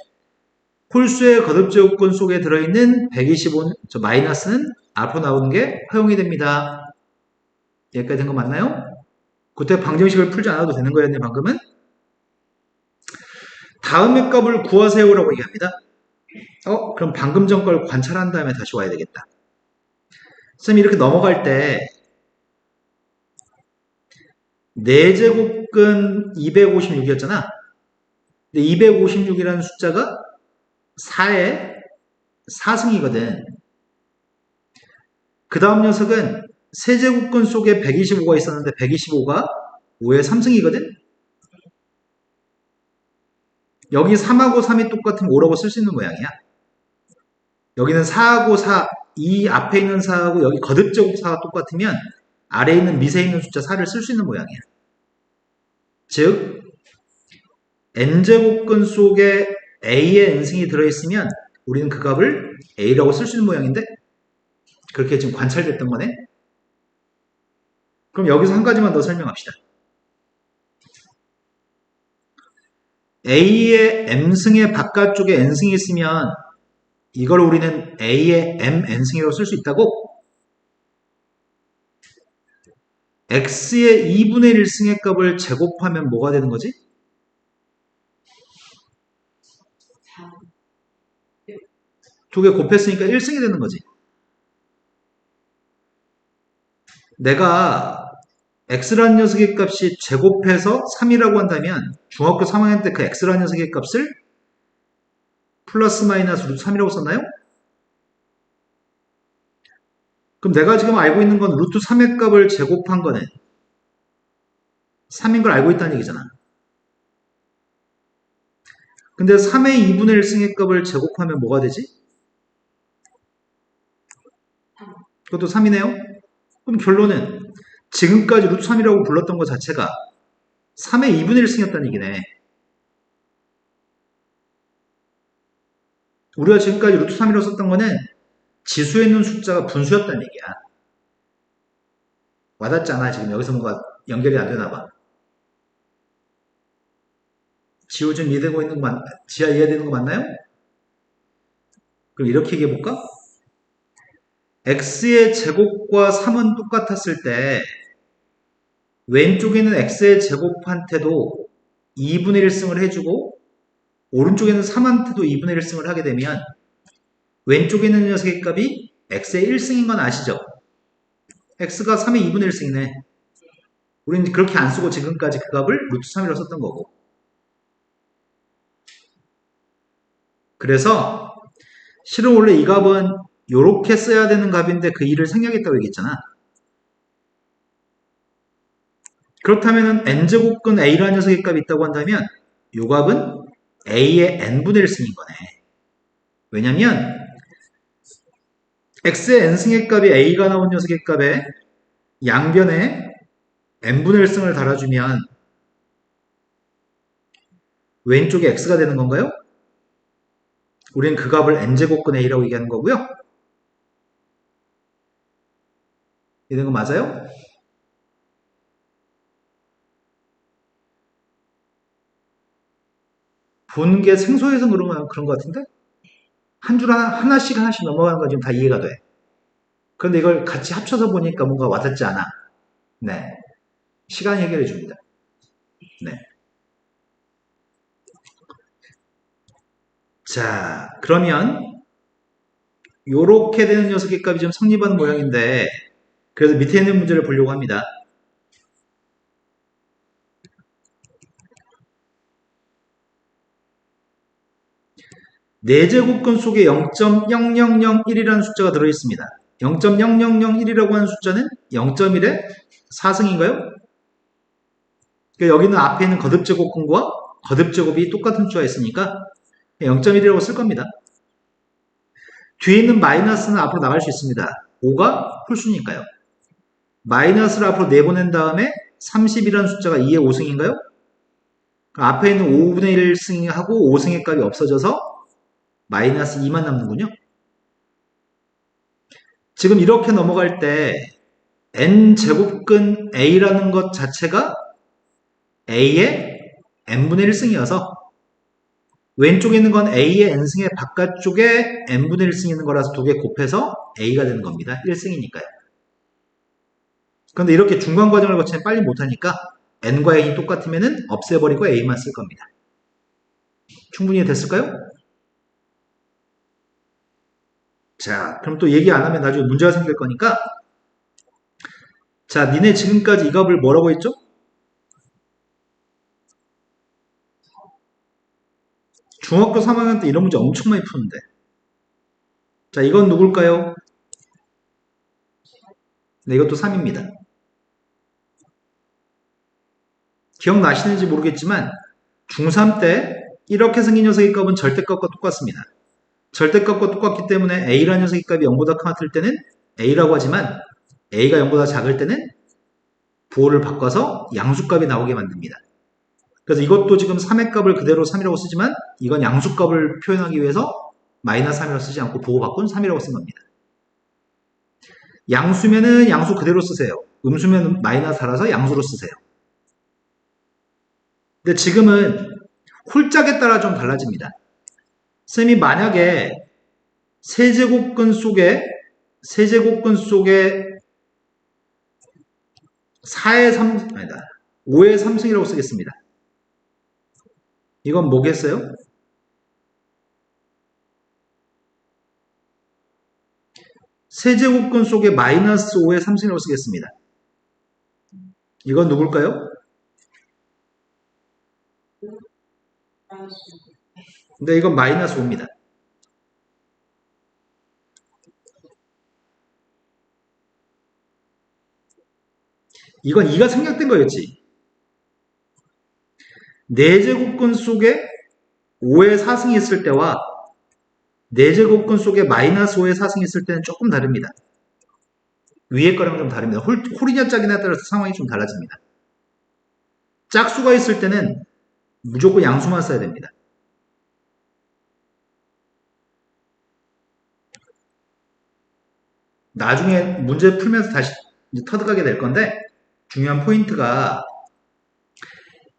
Speaker 1: 홀수의 거듭제곱근 속에 들어있는 125 마이너스는 앞으로 나오는 게 허용이 됩니다. 여기까지 된 거 맞나요? 그때 방정식을 풀지 않아도 되는 거였네 방금은. 다음의 값을 구하세요라고 얘기합니다. 그럼 방금 전 걸 관찰한 다음에 다시 와야 되겠다. 선생님이 이렇게 넘어갈 때 4제곱근 256이었잖아. 근데 256이라는 숫자가 4의 4승이거든. 그 다음 녀석은 세제곱근 속에 125가 있었는데 125가 5의 3승이거든. 여기 3하고 3이 똑같으면 5라고 쓸 수 있는 모양이야. 여기는 4하고 4, 이 앞에 있는 4하고 여기 거듭제곱 4가 똑같으면 아래에 있는 밑에 있는 숫자 4를 쓸 수 있는 모양이야. 즉 n제곱근 속에 a의 n승이 들어있으면 우리는 그 값을 a라고 쓸 수 있는 모양인데 그렇게 지금 관찰됐던 거네. 그럼 여기서 한 가지만 더 설명합시다. a의 m승의 바깥쪽에 n승이 있으면 이걸 우리는 a의 mn승이라고 쓸 수 있다고? x의 2분의 1승의 값을 제곱하면 뭐가 되는 거지? 두 개 곱했으니까 1승이 되는 거지. 내가 x라는 녀석의 값이 제곱해서 3이라고 한다면 중학교 3학년 때 그 x라는 녀석의 값을 플러스 마이너스 루트 3이라고 썼나요? 그럼 내가 지금 알고 있는 건 루트 3의 값을 제곱한 거는 3인 걸 알고 있다는 얘기잖아. 근데 3의 2분의 1승의 값을 제곱하면 뭐가 되지? 그것도 3이네요? 그럼 결론은 지금까지 루트 3이라고 불렀던 것 자체가 3의 2분의 1승이었다는 얘기네. 우리가 지금까지 루트 3이라고 썼던 거는 지수에 있는 숫자가 분수였다는 얘기야. 와닿잖아. 지금 여기서 뭔가 연결이 안 되나 봐. 지호 좀 이해되고 있는 거 지하 이해되는 거 맞나요? 그럼 이렇게 얘기해 볼까? x의 제곱과 3은 똑같았을 때 왼쪽에는 x의 제곱한테도 2분의 1승을 해주고 오른쪽에는 3한테도 2분의 1승을 하게 되면 왼쪽에 있는 녀석의 값이 x의 1승인 건 아시죠? x가 3의 2분의 1승이네. 우리는 그렇게 안 쓰고 지금까지 그 값을 루트 3이라고 썼던 거고. 그래서 실은 원래 이 값은 이렇게 써야 되는 값인데 그 일을 생략했다고 얘기했잖아. 그렇다면 n제곱근 a라는 녀석의 값이 있다고 한다면 이 값은 a의 n분의 1승인 거네. 왜냐면 x의 n승의 값이 a가 나온 녀석의 값에 양변에 n분의 1승을 달아주면 왼쪽에 x가 되는 건가요? 우리는 그 값을 n제곱근 a라고 얘기하는 거고요. 이런 거 맞아요? 본 게 생소해서 그런 것 같은데? 한 줄 하나씩 넘어가는 거 지금 다 이해가 돼. 그런데 이걸 같이 합쳐서 보니까 뭔가 와닿지 않아. 네. 시간이 해결해 줍니다. 네. 자, 그러면 요렇게 되는 녀석의 값이 좀 성립하는 모양인데 그래서 밑에 있는 문제를 보려고 합니다. 네 제곱근 속에 0.0001이라는 숫자가 들어있습니다. 0.0001이라고 하는 숫자는 0.1의 4승인가요? 그러니까 여기는 앞에 있는 거듭제곱근과 거듭제곱이 똑같은 숫자가 있으니까 0.1이라고 쓸 겁니다. 뒤에 있는 마이너스는 앞으로 나갈 수 있습니다. 5가 홀수니까요. 마이너스를 앞으로 내보낸 다음에 30이라는 숫자가 2의 5승인가요? 앞에 있는 5분의 1승하고 5승의 값이 없어져서 마이너스 2만 남는군요. 지금 이렇게 넘어갈 때 n제곱근 a라는 것 자체가 a의 n분의 1승이어서 왼쪽에 있는 건 a의 n승의 바깥쪽에 n분의 1승이 있는 거라서 두 개 곱해서 a가 되는 겁니다. 1승이니까요. 그런데 이렇게 중간 과정을 거치면 빨리 못하니까 n과 n이 똑같으면 없애버리고 a만 쓸 겁니다. 충분히 됐을까요? 자, 그럼 또 얘기 안 하면 나중에 문제가 생길 거니까 자, 니네 지금까지 이 값을 뭐라고 했죠? 중학교 3학년 때 이런 문제 엄청 많이 푸는데 자, 이건 누굴까요? 네, 이것도 3입니다. 기억나시는지 모르겠지만 중3 때 이렇게 생긴 녀석의 값은 절대값과 똑같습니다. 절대값과 똑같기 때문에 a라는 녀석의 값이 0보다 같을 때는 a라고 하지만 a가 0보다 작을 때는 부호를 바꿔서 양수값이 나오게 만듭니다. 그래서 이것도 지금 3의 값을 그대로 3이라고 쓰지만 이건 양수값을 표현하기 위해서 마이너스 3이라고 쓰지 않고 부호 바꾼 3이라고 쓴 겁니다. 양수면은 양수 그대로 쓰세요. 음수면 마이너스 달아서 양수로 쓰세요. 근데 지금은 홀짝에 따라 좀 달라집니다. 쌤이 만약에 세제곱근 속에 4의 3, 아니다. 5의 3승이라고 쓰겠습니다. 이건 뭐겠어요? 세제곱근 속에 마이너스 5의 3승이라고 쓰겠습니다. 이건 누굴까요? 근데 이건 마이너스 5입니다. 이건 2가 생략된 거였지. 4제곱근 속에 5의 4승이 있을 때와 4제곱근 속에 마이너스 5의 4승이 있을 때는 조금 다릅니다. 위에 거랑 좀 다릅니다. 홀이냐 짝이냐에 따라서 상황이 좀 달라집니다. 짝수가 있을 때는 무조건 양수만 써야 됩니다. 나중에 문제 풀면서 다시 터득하게 될 건데 중요한 포인트가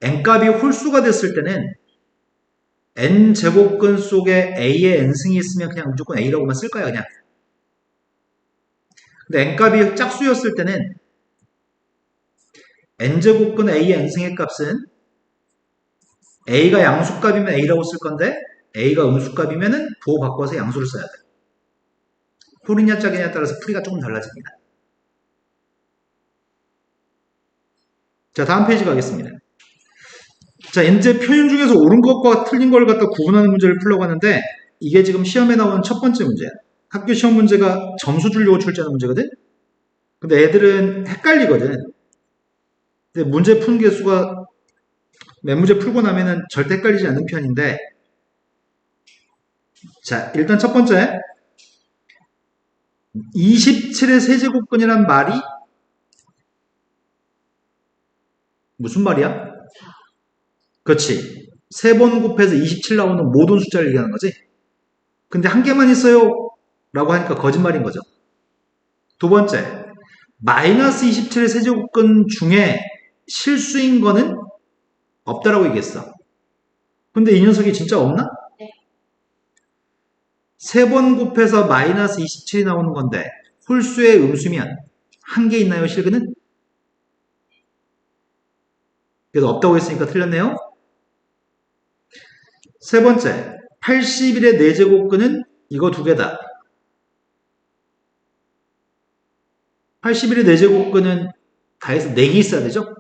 Speaker 1: n값이 홀수가 됐을 때는 n제곱근 속에 a의 n승이 있으면 그냥 무조건 a라고만 쓸 거야 그냥. 근데 n값이 짝수였을 때는 n제곱근 a의 n승의 값은 a가 양수값이면 a라고 쓸 건데 a가 음수값이면 부호 바꿔서 양수를 써야 돼. 홀이냐 짝이냐에 따라서 풀이가 조금 달라집니다. 자, 다음 페이지 가겠습니다. 자, 이제 표현 중에서 옳은 것과 틀린 걸 갖다 구분하는 문제를 풀려고 하는데 이게 지금 시험에 나오는 첫 번째 문제야. 학교 시험 문제가 점수 주려고 출제하는 문제거든? 근데 애들은 헷갈리거든. 근데 문제 푸는 개수가 몇 문제 풀고 나면은 절대 헷갈리지 않는 편인데 자, 일단 첫 번째 27의 세제곱근이란 말이 무슨 말이야? 그렇지. 3번 곱해서 27 나오는 모든 숫자를 얘기하는 거지. 근데 한 개만 있어요 라고 하니까 거짓말인 거죠. 두 번째, 마이너스 27의 세제곱근 중에 실수인 거는 없다라고 얘기했어. 근데 이 녀석이 진짜 없나?
Speaker 2: 네.
Speaker 1: 3번 곱해서 마이너스 27이 나오는 건데 홀수의 음수면 한 개 있나요, 실근은? 그래서 없다고 했으니까 틀렸네요. 세 번째, 81의 4제곱근은 이거 두 개다. 81의 4제곱근은 다 해서 4개 있어야 되죠?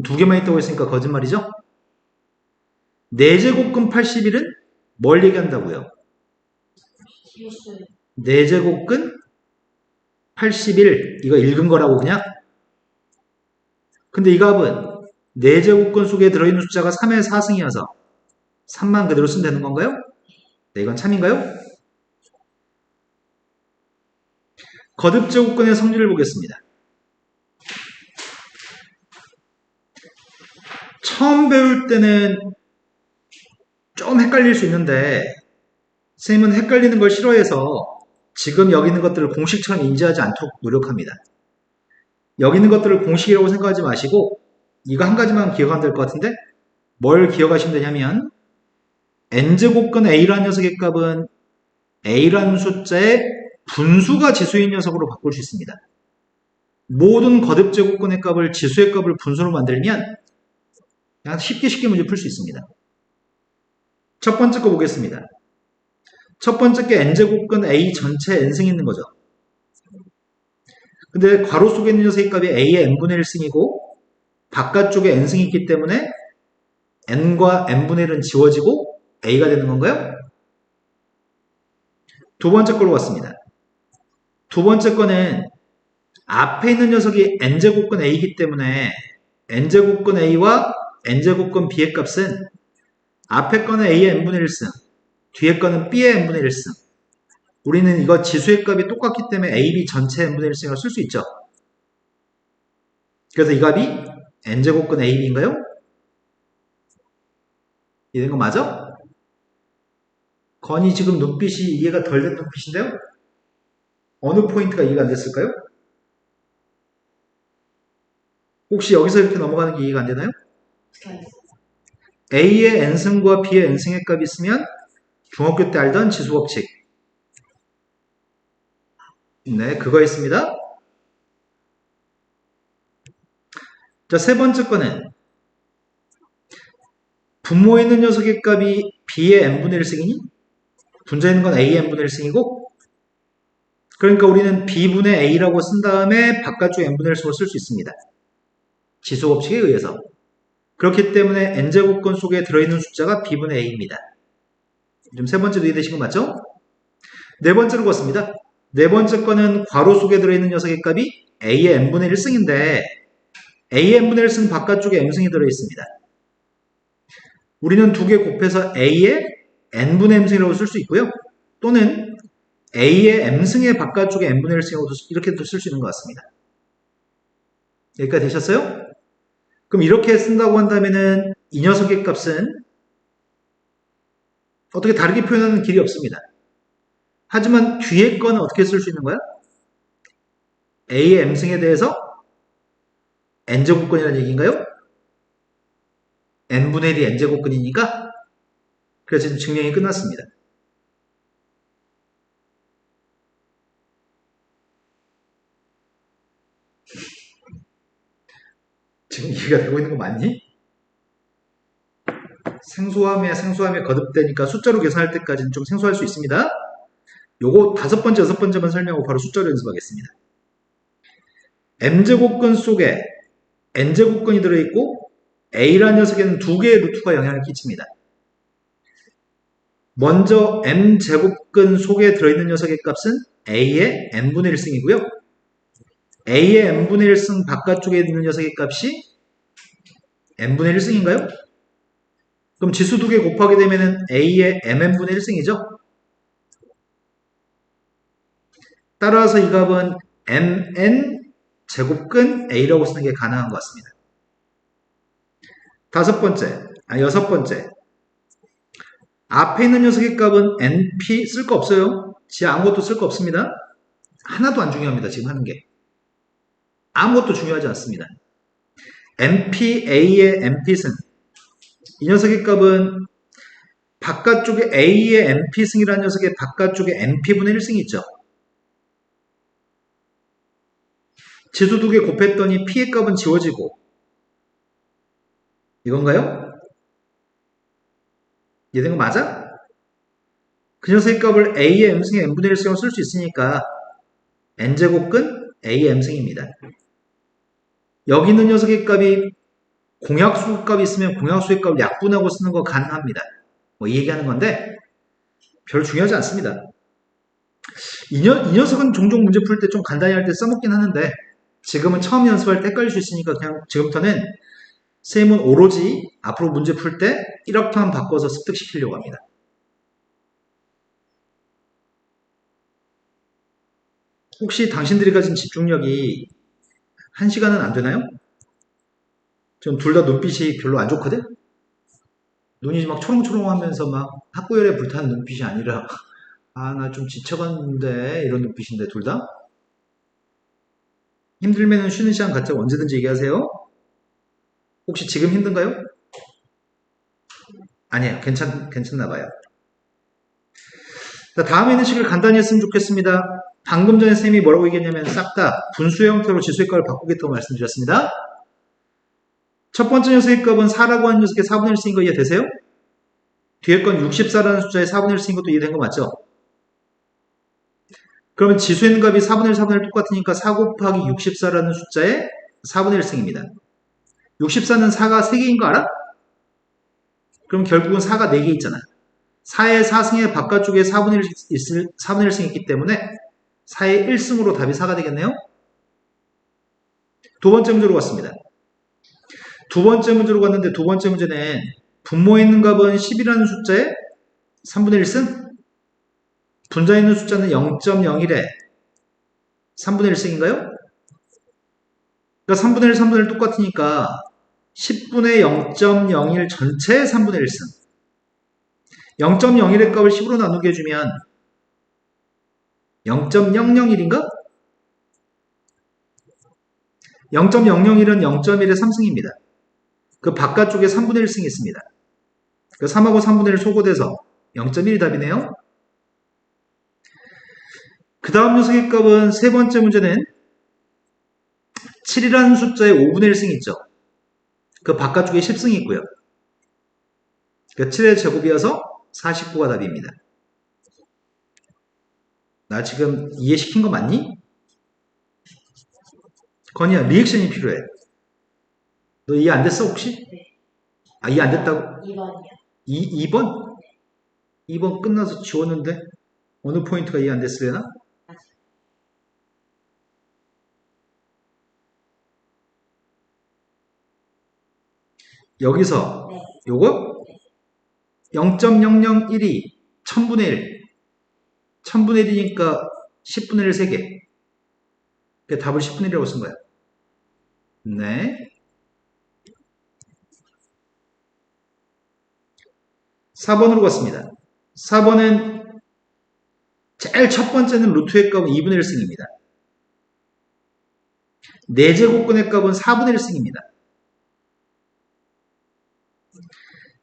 Speaker 1: 두 개만 있다고 했으니까 거짓말이죠? 4제곱근 81은 뭘 얘기한다고요?
Speaker 2: 실수.
Speaker 1: 4제곱근 81 이거 읽은 거라고 그냥? 근데 이 값은 4제곱근 속에 들어있는 숫자가 3의 4승이어서 3만 그대로 쓰면 되는 건가요? 네, 이건 참인가요? 거듭제곱근의 성질을 보겠습니다. 처음 배울 때는 좀 헷갈릴 수 있는데 선생님은 헷갈리는 걸 싫어해서 지금 여기 있는 것들을 공식처럼 인지하지 않도록 노력합니다. 여기 있는 것들을 공식이라고 생각하지 마시고 이거 한 가지만 기억하면 될 것 같은데 뭘 기억하시면 되냐면 n제곱근 a라는 녀석의 값은 a라는 숫자의 분수가 지수인 녀석으로 바꿀 수 있습니다. 모든 거듭제곱근의 값을 지수의 값을 분수로 만들면 그냥 쉽게 문제 풀 수 있습니다. 첫 번째 거 보겠습니다. 첫 번째 게 n제곱근 a 전체 n승이 있는 거죠. 근데 괄호 속에 있는 녀석의 값이 a의 n분의 1승이고 바깥쪽에 n승이 있기 때문에 n과 n분의 1은 지워지고 a가 되는 건가요? 두 번째 걸로 왔습니다. 두 번째 거는 앞에 있는 녀석이 n제곱근 a이기 때문에 n제곱근 a와 n제곱근 b의 값은 앞에 거는 a의 n분의 1승, 뒤에 거는 b의 n분의 1승. 우리는 이거 지수의 값이 똑같기 때문에 a, b 전체 n분의 1승이라고 쓸 수 있죠. 그래서 이 값이 n제곱근 ab인가요? 이런 거 맞아? 건이 지금 눈빛이 이해가 덜 된 눈빛인데요? 어느 포인트가 이해가 안 됐을까요? 혹시 여기서 이렇게 넘어가는 게 이해가 안 되나요? A의 n승과 B의 n승의 값이 있으면 중학교 때 알던 지수법칙. 네, 그거 있습니다. 자, 세 번째 거는 분모에 있는 녀석의 값이 B의 n분의 1승이니 분자에 있는 건 A의 n분의 1승이고 그러니까 우리는 b분의 a라고 쓴 다음에 바깥쪽 n분의 1승으로 쓸 수 있습니다. 지수법칙에 의해서. 그렇기 때문에 n제곱근 속에 들어있는 숫자가 b분의 a입니다. 지금 세 번째로 이해되신 거 맞죠? 네 번째로 봤습니다. 네 번째 거는 괄호 속에 들어있는 녀석의 값이 a의 n분의 1승인데 a의 n분의 1승 바깥쪽에 m승이 들어있습니다. 우리는 두 개 곱해서 a의 n분의 m승이라고 쓸 수 있고요. 또는 a의 m승의 바깥쪽에 n분의 1승이라고 이렇게도 쓸 수 있는 것 같습니다. 여기까지 되셨어요? 그럼 이렇게 쓴다고 한다면은 이 녀석의 값은 어떻게 다르게 표현하는 길이 없습니다. 하지만 뒤에 거는 어떻게 쓸 수 있는 거야? a의 m승에 대해서 n제곱근이라는 얘기인가요? n분의 1이 n제곱근이니까 그래서 지금 증명이 끝났습니다. 지금 이해가 되고 있는 거 맞니? 생소함에 거듭되니까 숫자로 계산할 때까지는 좀 생소할 수 있습니다. 요거 다섯 번째, 여섯 번째만 설명하고 바로 숫자로 연습하겠습니다. m제곱근 속에 n제곱근이 들어있고 a라는 녀석에는 두 개의 루트가 영향을 끼칩니다. 먼저 m제곱근 속에 들어있는 녀석의 값은 a의 n분의 1승이고요. a의 n분의 1승 바깥쪽에 있는 녀석의 값이 n분의 1승인가요? 그럼 지수 두 개 곱하게 되면 a의 mn분의 1승이죠? 따라서 이 값은 mn 제곱근 a라고 쓰는 게 가능한 것 같습니다. 여섯 번째. 앞에 있는 녀석의 값은 np 쓸 거 없어요. 지 아무것도 쓸 거 없습니다. 하나도 안 중요합니다. 지금 하는 게. 아무것도 중요하지 않습니다. npa의 np승. 이 녀석의 값은 바깥쪽에 a의 np승이라는 녀석의 바깥쪽에 np분의 1승이 있죠. 지수 두 개 곱했더니 p의 값은 지워지고 이건가요? 이해된 거 맞아? 그 녀석의 값을 a의 m승의 n분의 1승으로 쓸 수 있으니까 n제곱근 a의 m승입니다. 여기 있는 녀석의 값이 공약수 값이 있으면 공약수의 값을 약분하고 쓰는 거 가능합니다. 뭐 이 얘기하는 건데 별 중요하지 않습니다. 이 녀석은 종종 문제 풀 때 좀 간단히 할 때 써먹긴 하는데 지금은 처음 연습할 때 헷갈릴 수 있으니까 그냥 지금부터는 쌤은 오로지 앞으로 문제 풀 때 1학판 바꿔서 습득시키려고 합니다. 혹시 당신들이 가진 집중력이 1시간은 안 되나요? 지금 둘 다 눈빛이 별로 안 좋거든? 눈이 막 초롱초롱하면서 막 학구열에 불타는 눈빛이 아니라 나 좀 지쳐갔는데 이런 눈빛인데 둘 다? 힘들면 쉬는 시간 갖자고 언제든지 얘기하세요. 혹시 지금 힘든가요? 아니에요. 괜찮나 봐요. 자, 다음에는 식을 간단히 했으면 좋겠습니다. 방금 전에 쌤이 뭐라고 얘기했냐면 싹 다 분수의 형태로 지수의 값을 바꾸겠다고 말씀드렸습니다. 첫 번째 녀석의 값은 4라고 하는 녀석의 4분의 1 쓰인 거 이해되세요? 뒤에 건 64라는 숫자의 4분의 1 쓰인 것도 이해된 거 맞죠? 그러면 지수의 있는 값이 4분의 1, 4분의 1 똑같으니까 4 곱하기 64라는 숫자의 4분의 1승입니다. 64는 4가 3개인 거 알아? 그럼 결국은 4가 4개 있잖아. 4의 4승의 바깥쪽에 4분의 1승이 있기 때문에 4의 1승으로 답이 4가 되겠네요. 두 번째 문제로 갔습니다. 두 번째 문제로 갔는데 두 번째 문제는 분모에 있는 값은 10이라는 숫자의 3분의 1승? 분자에 있는 숫자는 0.01에 3분의 1승인가요? 그러니까 3분의 1, 3분의 1 똑같으니까 10분의 0.01 전체의 3분의 1승. 0.01의 값을 10으로 나누게 해주면 0.001인가? 0.001은 0.1의 3승입니다. 그 바깥쪽에 3분의 1승이 있습니다. 그 3하고 3분의 1 소거돼서 0.1이 답이네요. 그 다음 녀석의 값은 세 번째 문제는 7이라는 숫자의 5분의 1승이 있죠. 그 바깥쪽에 10승이 있고요. 그 7의 제곱이어서 49가 답입니다. 나 지금 이해시킨 거 맞니? 건이야, 리액션이 필요해. 너 이해 안 됐어, 혹시?
Speaker 2: 네.
Speaker 1: 아, 이해 안 됐다고?
Speaker 2: 2번이요.
Speaker 1: 2번? 2번 끝나서 지웠는데? 어느 포인트가 이해 안 됐으려나? 여기서
Speaker 2: 네.
Speaker 1: 요거 0.001이 1000분의 1. 1000분의 1이니까 10분의 1 3개. 그러니까 답을 10분의 1이라고 쓴 거야. 네. 4번으로 갔습니다. 4번은 제일 첫 번째는 루트의 값은 2분의 1승입니다. 4제곱근의 값은 4분의 1승입니다.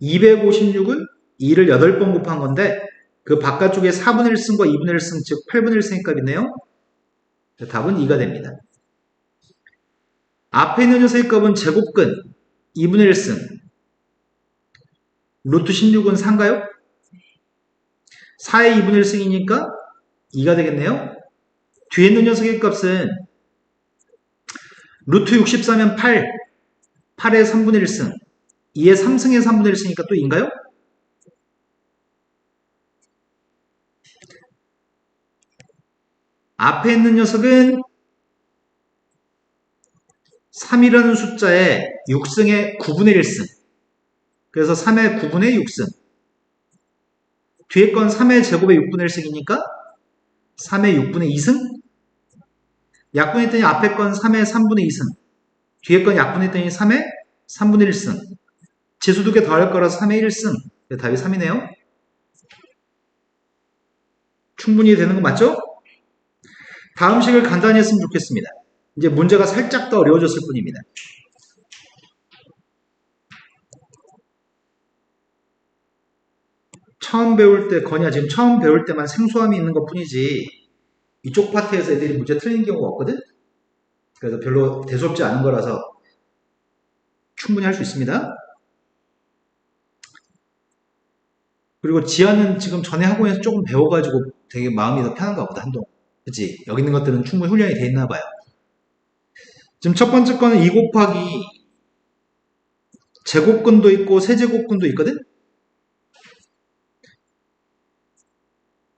Speaker 1: 256은 2를 8번 곱한 건데 그 바깥쪽에 4분의 1승과 2분의 1승 즉 8분의 1승의 값이네요. 답은 2가 됩니다. 앞에 있는 녀석의 값은 제곱근 2분의 1승 루트 16은 4인가요? 4의 2분의 1승이니까 2가 되겠네요. 뒤에 있는 녀석의 값은 루트 64면 8, 8의 3분의 1승 2의 3승의 3분의 1승이니까 또 2인가요? 앞에 있는 녀석은 3이라는 숫자의 6승의 9분의 1승. 그래서 3의 9분의 6승. 뒤에 건 3의 제곱의 6분의 1승이니까 3의 6분의 2승. 약분했더니 앞에 건 3의 3분의 2승. 뒤에 건 약분했더니 3의 3분의 1승. 지수 두 개 더할 거라서 3의 1승. 답이 3이네요. 충분히 되는 거 맞죠? 다음 식을 간단히 했으면 좋겠습니다. 이제 문제가 살짝 더 어려워졌을 뿐입니다. 처음 배울 때, 건이야 지금 처음 배울 때만 생소함이 있는 것 뿐이지 이쪽 파트에서 애들이 문제 틀리는 경우가 없거든? 그래서 별로 대수롭지 않은 거라서 충분히 할 수 있습니다. 그리고 지아는 지금 전에 학원에서 조금 배워가지고 되게 마음이 더 편한가 보다, 한동안. 그치? 여기 있는 것들은 충분히 훈련이 돼 있나 봐요. 지금 첫 번째 거는 2 곱하기 제곱근도 있고 세제곱근도 있거든?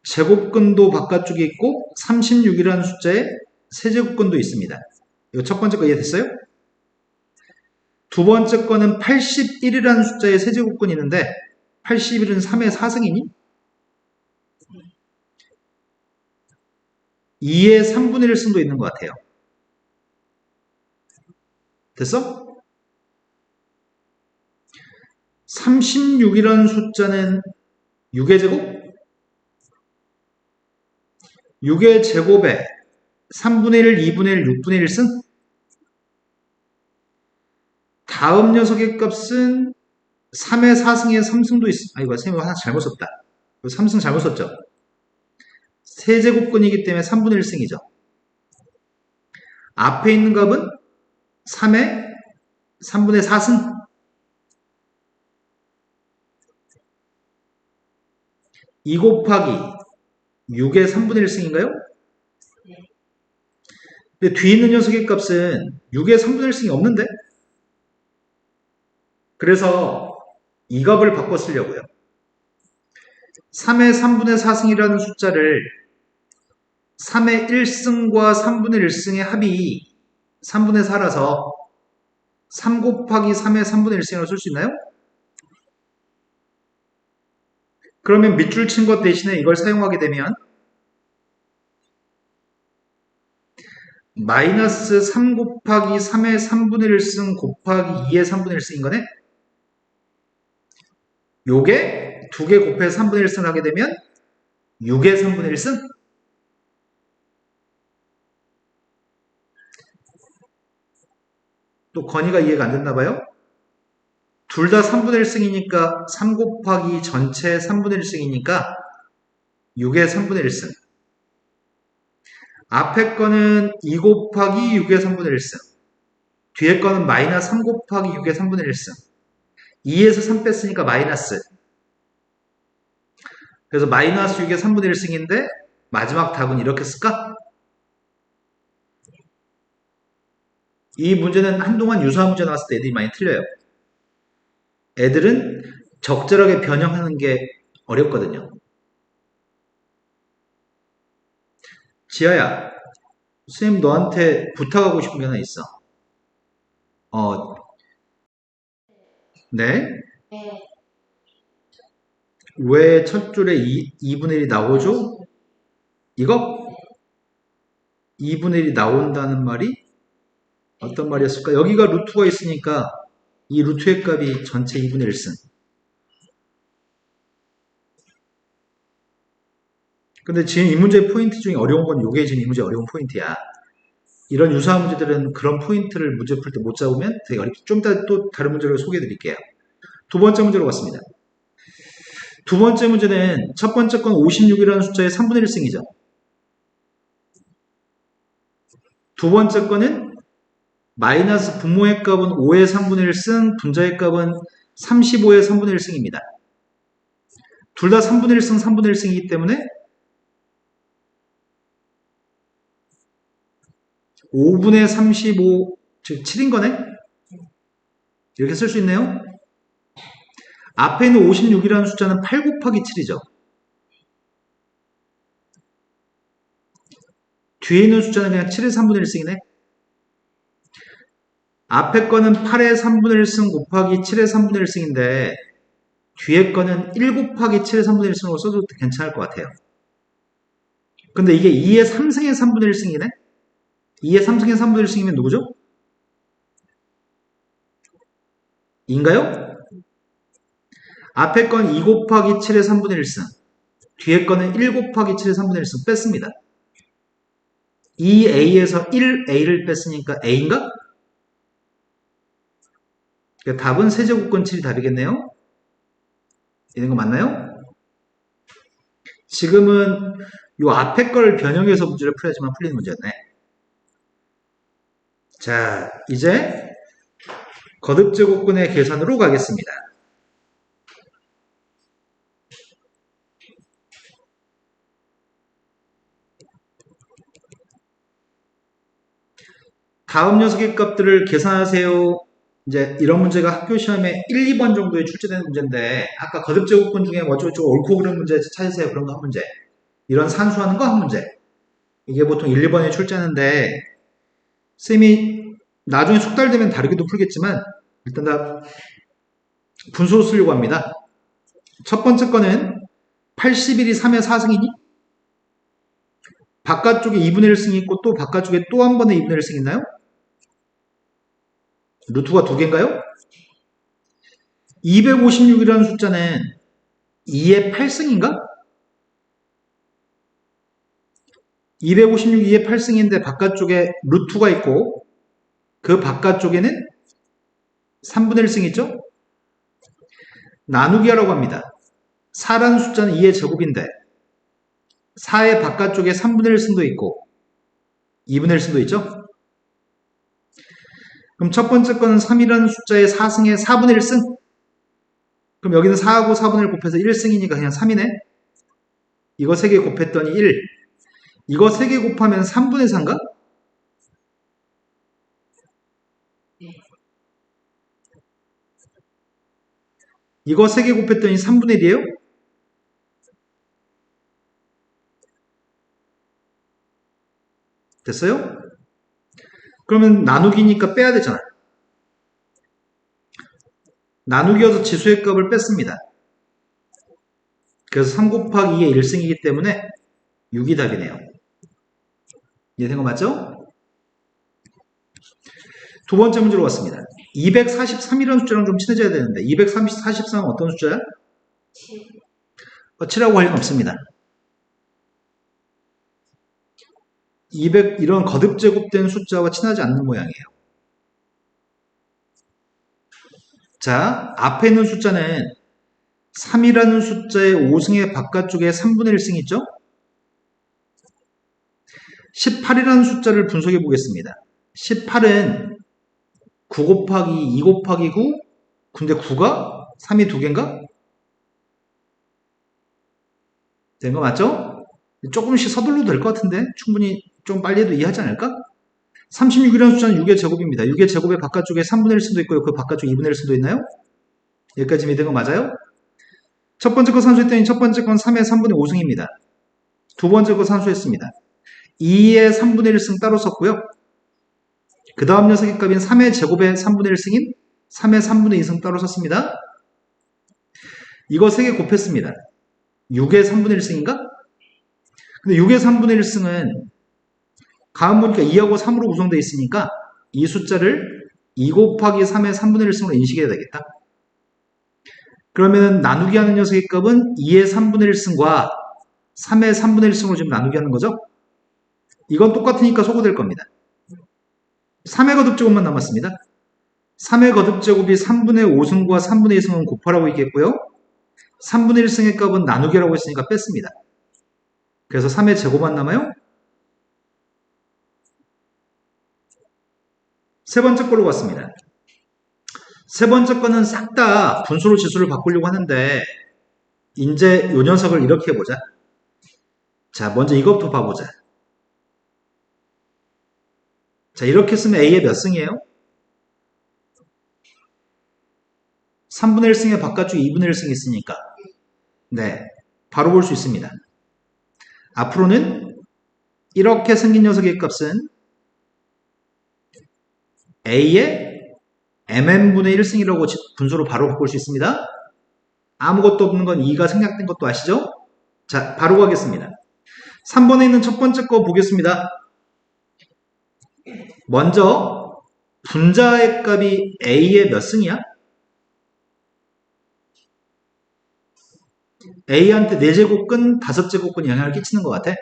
Speaker 1: 제곱근도 바깥쪽에 있고 36이라는 숫자에 세제곱근도 있습니다. 이거 첫 번째 거 이해됐어요? 두 번째 거는 81이라는 숫자에 세제곱근이 있는데 81은 3의 4승이니? 2의 3분의 1승도 있는 것 같아요. 됐어? 36이라는 숫자는 6의 제곱? 6의 제곱에 3분의 1, 2분의 1, 6분의 1승? 다음 녀석의 값은 3의 4승에 3승도 있어. 아, 이거 선생님 하나 잘못 썼다. 3승 잘못 썼죠? 세제곱근이기 때문에 3분의 1승이죠. 앞에 있는 값은 3의 3분의 4승. 2 곱하기 6의 3분의 1승인가요?
Speaker 2: 네.
Speaker 1: 근데 뒤에 있는 녀석의 값은 6의 3분의 1승이 없는데? 그래서 이 값을 바꿔 쓰려고요. 3의 3분의 4승이라는 숫자를 3의 1승과 3분의 1승의 합이 3분의 4라서 3 곱하기 3의 3분의 1승이라고 쓸 수 있나요? 그러면 밑줄 친 것 대신에 이걸 사용하게 되면 마이너스 3 곱하기 3의 3분의 1승 곱하기 2의 3분의 1승인 거네? 요게 두 개 곱해서 3분의 1승을 하게 되면 6의 3분의 1승? 또 건이가 이해가 안 됐나 봐요? 둘 다 3분의 1승이니까 3 곱하기 전체 3분의 1승이니까 6의 3분의 1승. 앞에 거는 2 곱하기 6의 3분의 1승. 뒤에 거는 마이너스 3 곱하기 6의 3분의 1승. 2에서 3 뺐으니까 마이너스. 그래서 마이너스 6의 3분의 1승인데 마지막 답은 이렇게 쓸까? 이 문제는 한동안 유사한 문제 나왔을 때 애들이 많이 틀려요. 애들은 적절하게 변형하는 게 어렵거든요. 지아야, 선생님 너한테 부탁하고 싶은 게 하나 있어. 어, 네?
Speaker 2: 네.
Speaker 1: 왜 첫 줄에 2분의 1이 나오죠? 이거? 2분의 1이 나온다는 말이 어떤 말이었을까? 여기가 루트가 있으니까 이 루트의 값이 전체 2분의 1승. 근데 지금 이 문제의 포인트 중에 어려운 건 요게 지금 이 문제 어려운 포인트야. 이런 유사한 문제들은 그런 포인트를 문제 풀 때 못 잡으면 되게 어렵죠. 좀 이따 또 다른 문제를 소개해 드릴게요. 두 번째 문제로 갔습니다. 두 번째 문제는 첫 번째 건 56이라는 숫자의 3분의 1승이죠. 두 번째 거는 마이너스 분모의 값은 5의 3분의 1승, 분자의 값은 35의 3분의 1승입니다. 둘 다 3분의 1승, 3분의 1승이기 때문에 5분의 35, 즉 7인 거네? 이렇게 쓸 수 있네요. 앞에 있는 56이라는 숫자는 8 곱하기 7이죠. 뒤에 있는 숫자는 그냥 7의 3분의 1승이네. 앞에 거는 8의 3분의 1승 곱하기 7의 3분의 1승인데 뒤에 거는 1 곱하기 7의 3분의 1승으로 써도 괜찮을 것 같아요. 근데 이게 2의 3승의 3분의 1승이네? 2의 3승의 3분의 1승이면 누구죠? 인가요? 앞에 건 2 곱하기 7의 3분의 1승, 뒤에 거는 1 곱하기 7의 3분의 1승 뺐습니다. 2a에서 1a를 뺐으니까 a인가? 그러니까 답은 세제곱권 7이 답이겠네요. 이런 거 맞나요? 지금은 요 앞에 걸 변형해서 문제를 풀어야지만 풀리는 문제였네. 자, 이제 거듭제곱근의 계산으로 가겠습니다. 다음 녀석의 값들을 계산하세요. 이제 이런 문제가 학교 시험에 1, 2번 정도에 출제되는 문제인데 아까 거듭제곱근 중에 어쩌고저쩌고 옳고 그른 문제 찾으세요. 그런 거 한 문제. 이런 산수하는 거 한 문제. 이게 보통 1, 2번에 출제하는데 쌤이 나중에 숙달되면 다르게도 풀겠지만 일단 다 분수로 쓰려고 합니다. 첫 번째 거는 81이 3의 4승이니? 바깥쪽에 2분의 1승이 있고 또 바깥쪽에 또 한 번의 2분의 1승 있나요? 루트가 두 개인가요? 256이라는 숫자는 2의 8승인가? 256 2의 8승인데 바깥쪽에 루트가 있고 그 바깥쪽에는 3분의 1승 있죠? 나누기 하라고 합니다. 4라는 숫자는 2의 제곱인데 4의 바깥쪽에 3분의 1승도 있고 2분의 1승도 있죠? 그럼 첫 번째 거는 3이라는 숫자의 4승의 4분의 1승? 그럼 여기는 4하고 4분의 1 곱해서 1승이니까 그냥 3이네? 이거 3개 곱했더니 1. 이거 3개 곱하면 3분의 4인가? 이거 3개 곱했더니 3분의 1이에요? 됐어요? 그러면 나누기니까 빼야 되잖아. 나누기여서 지수의 값을 뺐습니다. 그래서 3 곱하기 2의 1승이기 때문에 6이 답이네요. 이해된 거 맞죠? 두 번째 문제로 왔습니다. 243이라는 숫자랑 좀 친해져야 되는데 243은 어떤 숫자야?
Speaker 2: 7.
Speaker 1: 7하고 관련 없습니다. 200 이런 거듭제곱된 숫자와 친하지 않는 모양이에요. 자, 앞에 있는 숫자는 3이라는 숫자의 5승의 바깥쪽에 3분의 1승 있죠? 18이라는 숫자를 분석해 보겠습니다. 18은 9 곱하기 2 곱하기 9? 근데 9가 3이 두 개인가? 된 거 맞죠? 조금씩 서둘러도 될 것 같은데 충분히 좀 빨리 해도 이해하지 않을까? 36이라는 숫자는 6의 제곱입니다. 6의 제곱의 바깥쪽에 3분의 1 승도 있고요. 그 바깥쪽에 2분의 1 승도 있나요? 여기까지 믿은 거 맞아요? 첫 번째 거 산수했더니 첫 번째 건 3의 3분의 5승입니다. 두 번째 거 산수했습니다. 2의 3분의 1승 따로 썼고요. 그 다음 녀석의 값인 3의 제곱의 3분의 1승인 3의 3분의 2승 따로 썼습니다. 이거 3개 곱했습니다. 6의 3분의 1승인가? 근데 6의 3분의 1승은 가음 보니까 2하고 3으로 구성되어 있으니까 이 숫자를 2 곱하기 3의 3분의 1승으로 인식해야 되겠다. 그러면 나누기 하는 녀석의 값은 2의 3분의 1승과 3의 3분의 1승으로 지금 나누기 하는 거죠. 이건 똑같으니까 소거될 겁니다. 3의 거듭제곱만 남았습니다. 3의 거듭제곱이 3분의 5승과 3분의 2승은 곱하라고 있겠고요. 3분의 1승의 값은 나누기라고 했으니까 뺐습니다. 그래서 3의 제곱만 남아요. 세 번째 걸로 갔습니다. 세 번째 거는 싹 다 분수로 지수를 바꾸려고 하는데 이제 요 녀석을 이렇게 해보자. 자, 먼저 이것부터 봐보자. 자, 이렇게 쓰면 A의 몇 승이에요? 3분의 1승의 바깥쪽에 2분의 1승이 있으니까 네, 바로 볼 수 있습니다. 앞으로는 이렇게 생긴 녀석의 값은 A의 mn분의 1승이라고 분수로 바로 바꿀 수 있습니다. 아무것도 없는 건 2가 생략된 것도 아시죠? 자, 바로 가겠습니다. 3번에 있는 첫 번째 거 보겠습니다. 먼저 분자의 값이 A의 몇 승이야? A한테 4제곱근, 5제곱근 영향을 끼치는 것 같아.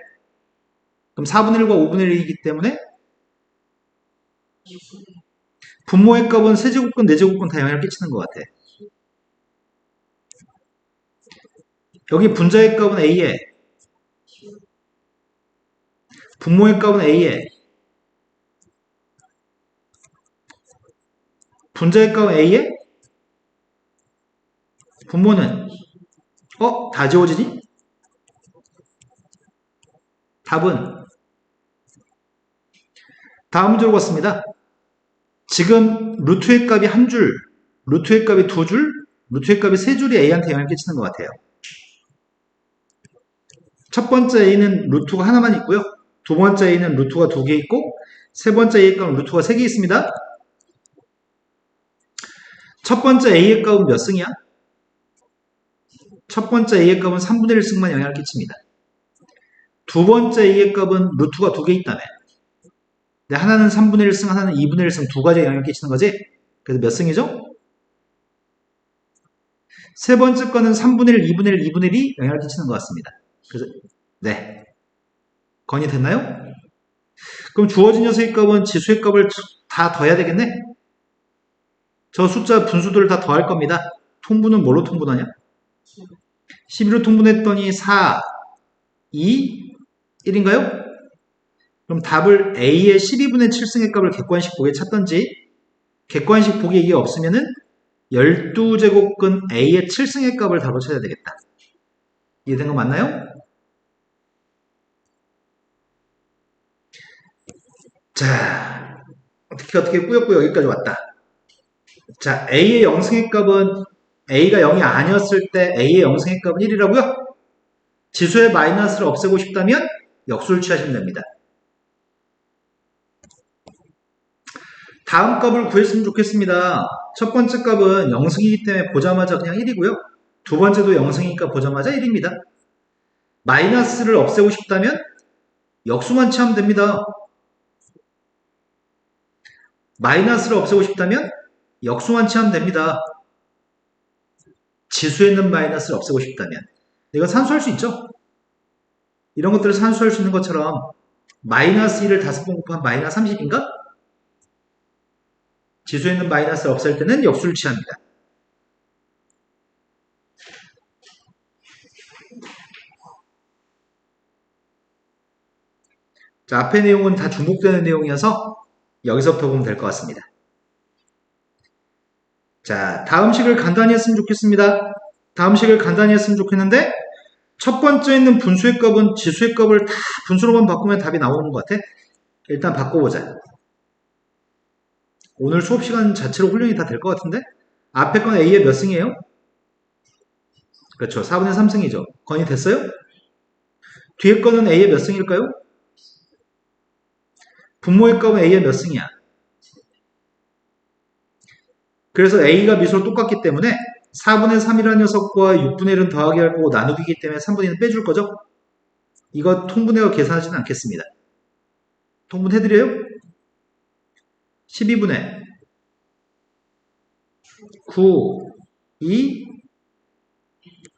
Speaker 1: 그럼 4분의 1과 5분의 1이기 때문에 분모의 값은 3제곱근, 4제곱근 다 영향을 끼치는 것 같아. 여기 분자의 값은 A에, 분모의 값은 A에, 분자의 값은 A에, 분모는 다 지워지지? 답은 다음 문제로 갔습니다. 지금 루트의 값이 한 줄, 루트의 값이 두 줄, 루트의 값이 세 줄이 A한테 영향을 끼치는 것 같아요. 첫 번째 A는 루트가 하나만 있고요. 두 번째 A는 루트가 2개 있고 세 번째 A의 값은 루트가 3개 있습니다. 첫 번째 A의 값은 몇 승이야? 첫 번째 A의 값은 3분의 1승만 영향을 끼칩니다. 두 번째 A의 값은 루트가 2개 있다며. 근데 하나는 3분의 1승, 하나는 2분의 1승 두 가지에 영향을 끼치는 거지? 그래서 몇 승이죠? 세 번째 거는 3분의 1, 2분의 1, 2분의 1이 영향을 끼치는 것 같습니다. 그래서 네. 건이 됐나요? 그럼 주어진 녀석의 값은 지수의 값을 다 더해야 되겠네? 저 숫자 분수들을 다 더할 겁니다. 통분은 뭘로 통분하냐? 11로 통분했더니 4, 2, 1인가요? 그럼 답을 A의 12분의 7승의 값을 객관식 보기에 찾던지 객관식 보기에 이게 없으면은 12제곱근 A의 7승의 값을 답으로 찾아야 되겠다. 이해된 거 맞나요? 자, 어떻게 꾸역꾸역 여기까지 왔다. 자, A의 0승의 값은 A가 0이 아니었을 때 A의 0승의 값은 1이라고요? 지수의 마이너스를 없애고 싶다면 역수를 취하시면 됩니다. 다음 값을 구했으면 좋겠습니다. 첫 번째 값은 0승이기 때문에 보자마자 그냥 1이고요. 두 번째도 0승이니까 보자마자 1입니다. 마이너스를 없애고 싶다면 역수만 취하면 됩니다. 마이너스를 없애고 싶다면 역수만 취하면 됩니다. 지수에 있는 마이너스를 없애고 싶다면. 이건 산수할 수 있죠? 이런 것들을 산수할 수 있는 것처럼 마이너스 1을 5번 곱하면 마이너스 30인가? 지수에 있는 마이너스를 없앨 때는 역수를 취합니다. 자, 앞의 내용은 다 중복되는 내용이어서 여기서부터 보면 될 것 같습니다. 자, 다음 식을 간단히 했으면 좋겠습니다. 다음 식을 간단히 했으면 좋겠는데 첫 번째 있는 분수의 값은 지수의 값을 다 분수로만 바꾸면 답이 나오는 것 같아? 일단 바꿔보자. 오늘 수업 시간 자체로 훈련이 다 될 것 같은데? 앞에 건 A의 몇 승이에요? 그렇죠. 4분의 3승이죠. 건이 됐어요? 뒤에 거는 A의 몇 승일까요? 분모의 값은 A의 몇 승이야? 그래서 A가 미수로 똑같기 때문에 4분의 3이라는 녀석과 6분의 1은 더하기 할 거고 나누기이기 때문에 3분의 1은 빼줄 거죠? 이거 통분해서 계산하지는 않겠습니다. 통분해드려요? 12분의 9, 2,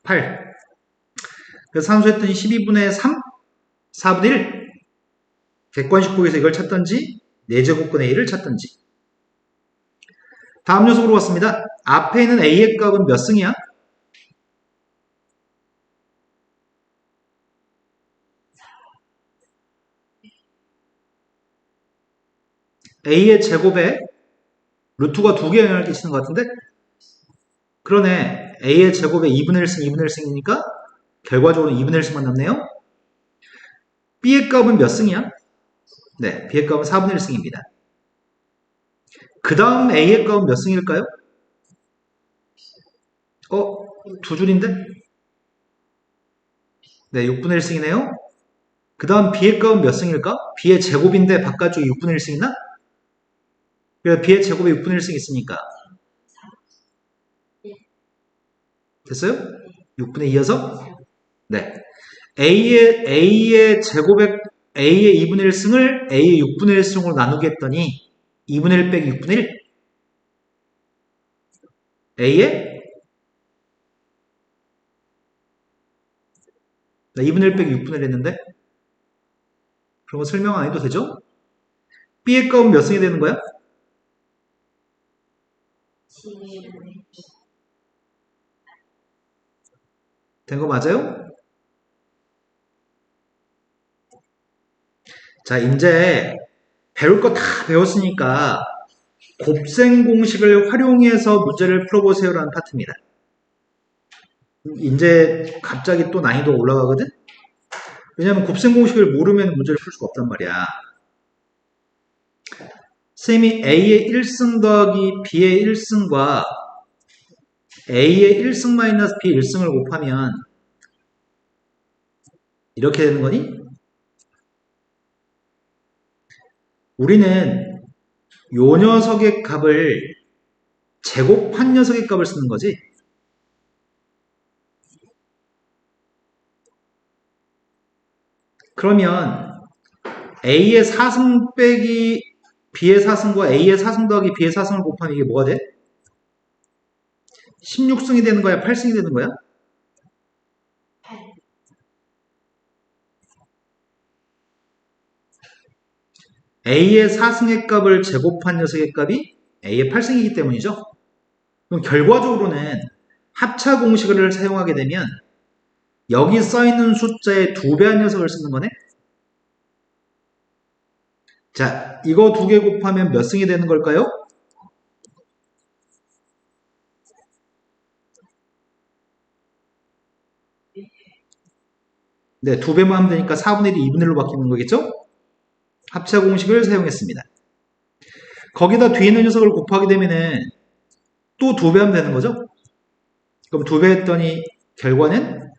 Speaker 1: 8. 그래서 산수했더니 12분의 3, 4분의 1. 객관식폭에서 이걸 찾던지 4제곱분의 A를 찾던지. 다음 녀석으로 왔습니다. 앞에 있는 A의 값은 몇 승이야? A의 제곱에 루트가 2개 영향을 끼치는 것 같은데? 그러네. A의 제곱에 2분의 1승, 2분의 1승이니까 결과적으로 2분의 1승만 남네요. B의 값은 몇 승이야? 네, B의 값은 4분의 1승입니다. 그 다음 A의 값은 몇 승일까요? 두 줄인데? 네, 6분의 1승이네요. 그 다음 B의 값은 몇 승일까? B의 제곱인데 바깥쪽에 6분의 1승 있나? 그래서 B의 제곱에 6분의 1승 있으니까. 됐어요? 6분의 2여서? 네. A의 제곱에 A의 2분의 1승을 A의 6분의 1승으로 나누게 했더니 2분의 1 빼기 6분의 1? A의 2분의 1 빼기 6분의 1 했는데? 그런 거 설명 안 해도 되죠? B의 값은 몇 승이 되는 거야? 된 거 맞아요? 자, 이제 배울 거 다 배웠으니까 곱셈 공식을 활용해서 문제를 풀어보세요라는 파트입니다. 이제 갑자기 또 난이도가 올라가거든? 왜냐면 곱셈 공식을 모르면 문제를 풀 수가 없단 말이야. 쌤이 A의 1승 더하기 B의 1승과 A의 1승 마이너스 B 1승을 곱하면 이렇게 되는 거니? 우리는 요 녀석의 값을 제곱한 녀석의 값을 쓰는 거지. 그러면 A의 4승 빼기 B의 4승과 A의 4승 더하기 B의 4승을 곱하면 이게 뭐가 돼? 16승이 되는 거야? 8승이 되는 거야? A의 4승의 값을 제곱한 녀석의 값이 A의 8승이기 때문이죠. 그럼 결과적으로는 합차 공식을 사용하게 되면 여기 써있는 숫자의 2배한 녀석을 쓰는 거네. 자, 이거 2개 곱하면 몇 승이 되는 걸까요? 네, 2배만 하면 되니까 4분의 1이 2분의 1로 바뀌는 거겠죠? 합차 공식을 사용했습니다. 거기다 뒤에 있는 녀석을 곱하게 되면은 또 2배 하면 되는 거죠? 그럼 2배 했더니 결과는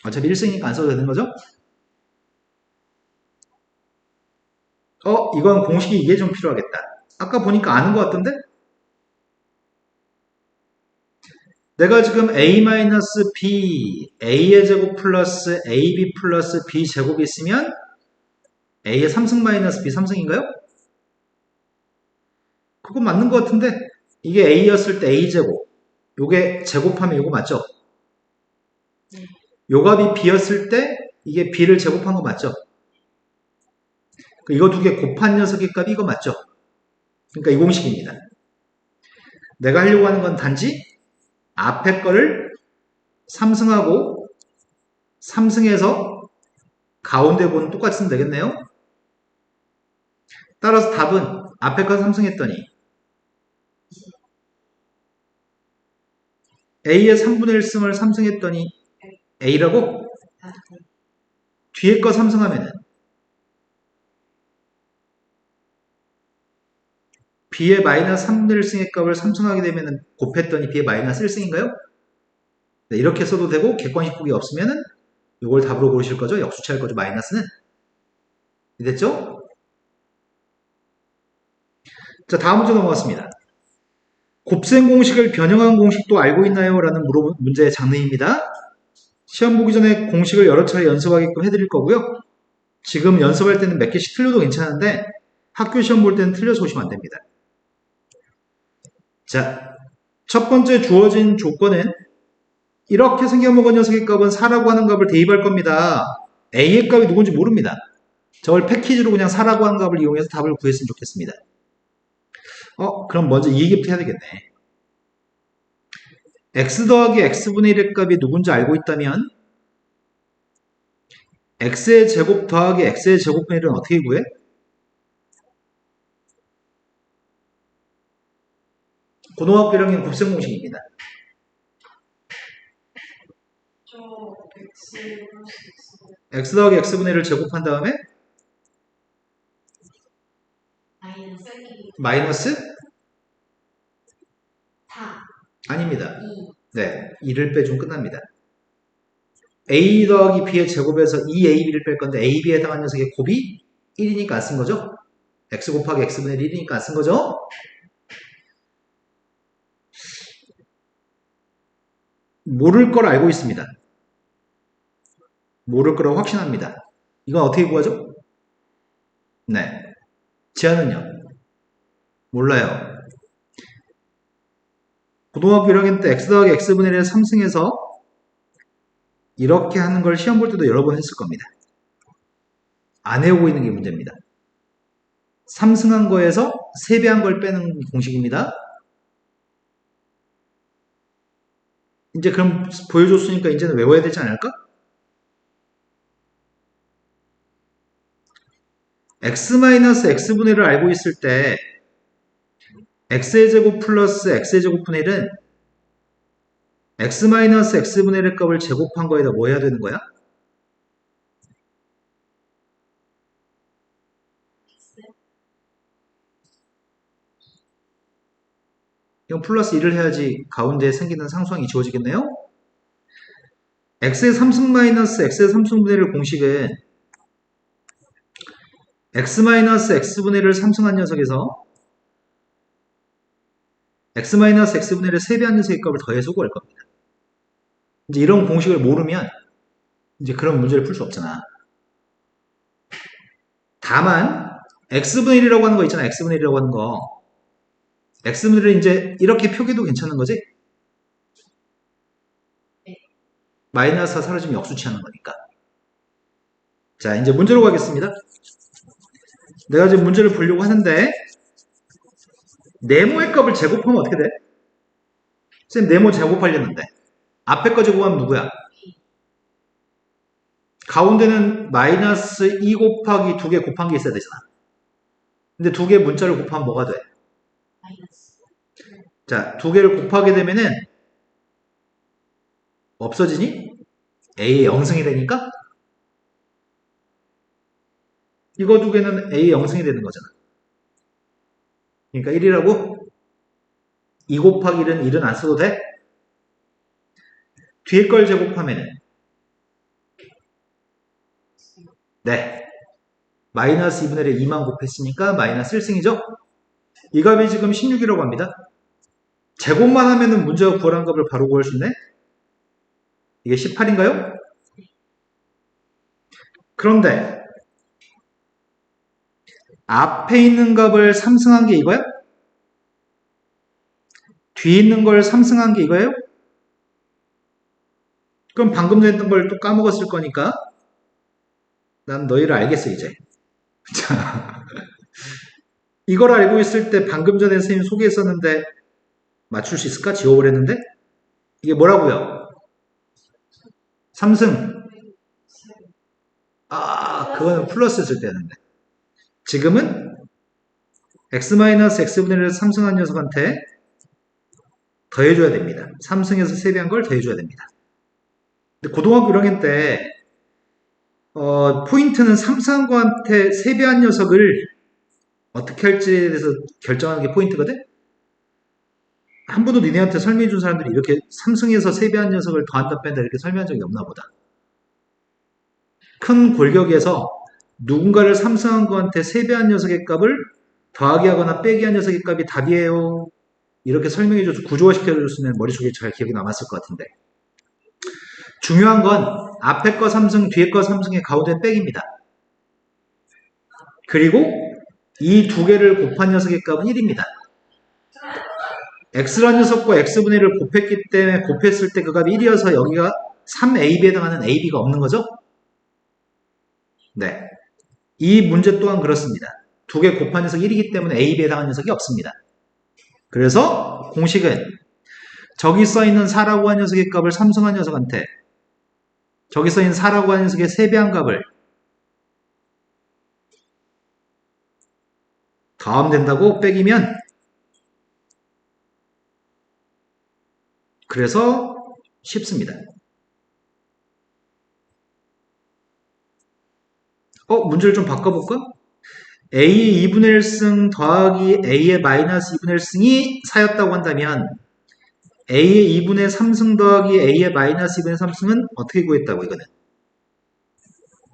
Speaker 1: 어차피 1승이니까 안 써도 되는 거죠? 이건 공식이 이게 좀 필요하겠다. 아까 보니까 아는 것 같던데? 내가 지금 A-B, A의 제곱 플러스 AB 플러스 B 제곱이 있으면 A의 3승 마이너스 B 3승인가요? 그거 맞는 것 같은데? 이게 A였을 때 A 제곱. 요게 제곱하면 요거 맞죠? 요 값이 B였을 때 이게 B를 제곱한 거 맞죠? 이거 2개 곱한 녀석의 값이 이거 맞죠? 그러니까 이 공식입니다. 내가 하려고 하는 건 단지 앞에 거를 3승하고 3승해서 가운데 보는 똑같이 쓰면 되겠네요. 따라서 답은 앞에 거 3승했더니 A의 3분의 1승을 3승했더니 A라고?
Speaker 2: 아,
Speaker 1: 뒤에 거 삼승하면은 B의 마이너스 3분의 1승의 값을 삼승하게 되면은 곱했더니 B의 마이너스 1승인가요? 네, 이렇게 써도 되고 객관식 폭이 없으면은 이걸 답으로 고르실 거죠? 역수치할 거죠, 마이너스는. 됐죠? 자, 다음 문제 넘어갔습니다. 곱셈 공식을 변형한 공식도 알고 있나요? 라는 문제의 장르입니다. 시험 보기 전에 공식을 여러 차례 연습하게끔 해드릴 거고요. 지금 연습할 때는 몇 개씩 틀려도 괜찮은데 학교 시험 볼 때는 틀려서 오시면 안 됩니다. 자, 첫 번째 주어진 조건은 이렇게 생겨먹은 녀석의 값은 4라고 하는 값을 대입할 겁니다. A의 값이 누군지 모릅니다. 저걸 패키지로 그냥 4라고 하는 값을 이용해서 답을 구했으면 좋겠습니다. 그럼 먼저 이 얘기부터 해야 되겠네. x 더하기 x분의 1의 값이 누군지 알고 있다면 x의 제곱 더하기 x의 제곱분의 1은 어떻게 구해? 고등학교 1학년 곱셈 공식입니다.
Speaker 2: 저 X 플러스 X
Speaker 1: x 더하기 x분의 1을 제곱한 다음에
Speaker 2: 마이너스
Speaker 1: 마이너스?
Speaker 2: 4,
Speaker 1: 아닙니다.
Speaker 2: 2,
Speaker 1: 네, 2를 빼주면 끝납니다. a 더하기 b의 제곱에서 2ab를 뺄 건데 ab에 해당하는 녀석의 곱이 1이니까 안 쓴 거죠? x 곱하기 x분의 1이니까 안 쓴 거죠? 모를 걸 알고 있습니다. 모를 거라고 확신합니다. 이건 어떻게 구하죠? 네. 제안은요? 몰라요. 고등학교 1학년 때 x 더하기 x분의 1을 3승해서 이렇게 하는 걸 시험 볼 때도 여러 번 했을 겁니다. 안 해오고 있는 게 문제입니다. 3승한 거에서 3배한 걸 빼는 공식입니다. 이제 그럼 보여줬으니까 이제는 외워야 되지 않을까? x-x분의 1을 알고 있을 때 x의 제곱 플러스 x의 제곱분의 1은 x-x분의 1의 값을 제곱한 거에다 뭐 해야 되는 거야? 이건 플러스 1을 해야지 가운데에 생기는 상수항이 지워지겠네요? x의 3승 마이너스 x의 3승분의 1 공식은 x-x분의 1을 3승한 녀석에서 x-x분의 1을 3배한 녀석의 값을 더해서 구할 겁니다. 이제 이런 공식을 모르면 이제 그런 문제를 풀 수 없잖아. 다만 x분의 1이라고 하는 거 있잖아. x분의 1이라고 하는 거. x분의 1을 이제 이렇게 표기도 괜찮은 거지? 마이너스가 사라지면 역수치하는 거니까. 자, 이제 문제로 가겠습니다. 내가 지금 문제를 보려고 하는데 네모의 값을 제곱하면 어떻게 돼? 쌤, 네모 제곱하려는데 앞에 거 제곱하면 누구야? 가운데는 마이너스 2 곱하기 2개 곱한 게 있어야 되잖아. 근데 2개 문자를 곱하면 뭐가 돼?
Speaker 2: 마이너스
Speaker 1: 자, 2개를 곱하게 되면은 없어지니? A의 0승이 되니까 이거 2개는 A의 0승이 되는 거잖아. 그러니까 1이라고 2 곱하기 1은 1은 안 써도 돼? 뒤에 걸 제곱하면은 네. 마이너스 2분의 1에 2만 곱했으니까 마이너스 1승이죠? 이 값이 지금 16이라고 합니다. 제곱만 하면은 문제가 구하란 값을 바로 구할 수 있네? 이게 18인가요? 그런데 앞에 있는 값을 3승한 게 이거야? 뒤에 있는 걸 3승한 게 이거예요? 그럼 방금 전에 했던 걸 또 까먹었을 거니까 난 너희를 알겠어 이제. 자, 이걸 알고 있을 때 방금 전에 선생님 소개했었는데 맞출 수 있을까? 지워버렸는데 이게 뭐라고요? 3승. 그거는 플러스 쓸 때였는데 지금은 x-x분의 1을 3승한 녀석한테 더해줘야 됩니다. 3승에서 3배한 걸 더해줘야 됩니다. 근데 고등학교 1학년 때 포인트는 삼성과한테 세배한 녀석을 어떻게 할지에 대해서 결정하는 게 포인트거든? 한 번도 니네한테 설명해 준 사람들이 이렇게 삼성에서 세배한 녀석을 더한다 뺀다 이렇게 설명한 적이 없나 보다. 큰 골격에서 누군가를 삼성한 거한테 세배한 녀석의 값을 더하기 하거나 빼기 한 녀석의 값이 답이에요. 이렇게 설명해줘서 구조화시켜줬으면 머릿속에 잘 기억이 남았을 것 같은데. 중요한 건 앞에 거 삼성, 뒤에 거 삼성의 가운데 빼기입니다. 그리고 이 두 개를 곱한 녀석의 값은 1입니다. x라는 녀석과 x분의 1을 곱했기 때문에 곱했을 때 그 값이 1이어서 여기가 3ab에 해당하는 ab가 없는 거죠? 네. 이 문제 또한 그렇습니다. 두 개 곱한 녀석이 1이기 때문에 ab에 해당하는 녀석이 없습니다. 그래서 공식은 저기 써있는 4라고 하는 녀석의 값을 삼성한 녀석한테 저기 써있는 4라고 하는 녀석의 세배한 값을 더하면 된다고 빼기면 그래서 쉽습니다. 문제를 좀 바꿔볼까? A의 2분의 1승 더하기 A의 마이너스 2분의 1승이 4였다고 한다면 A의 2분의 3승 더하기 A의 마이너스 2분의 3승은 어떻게 구했다고 이거는?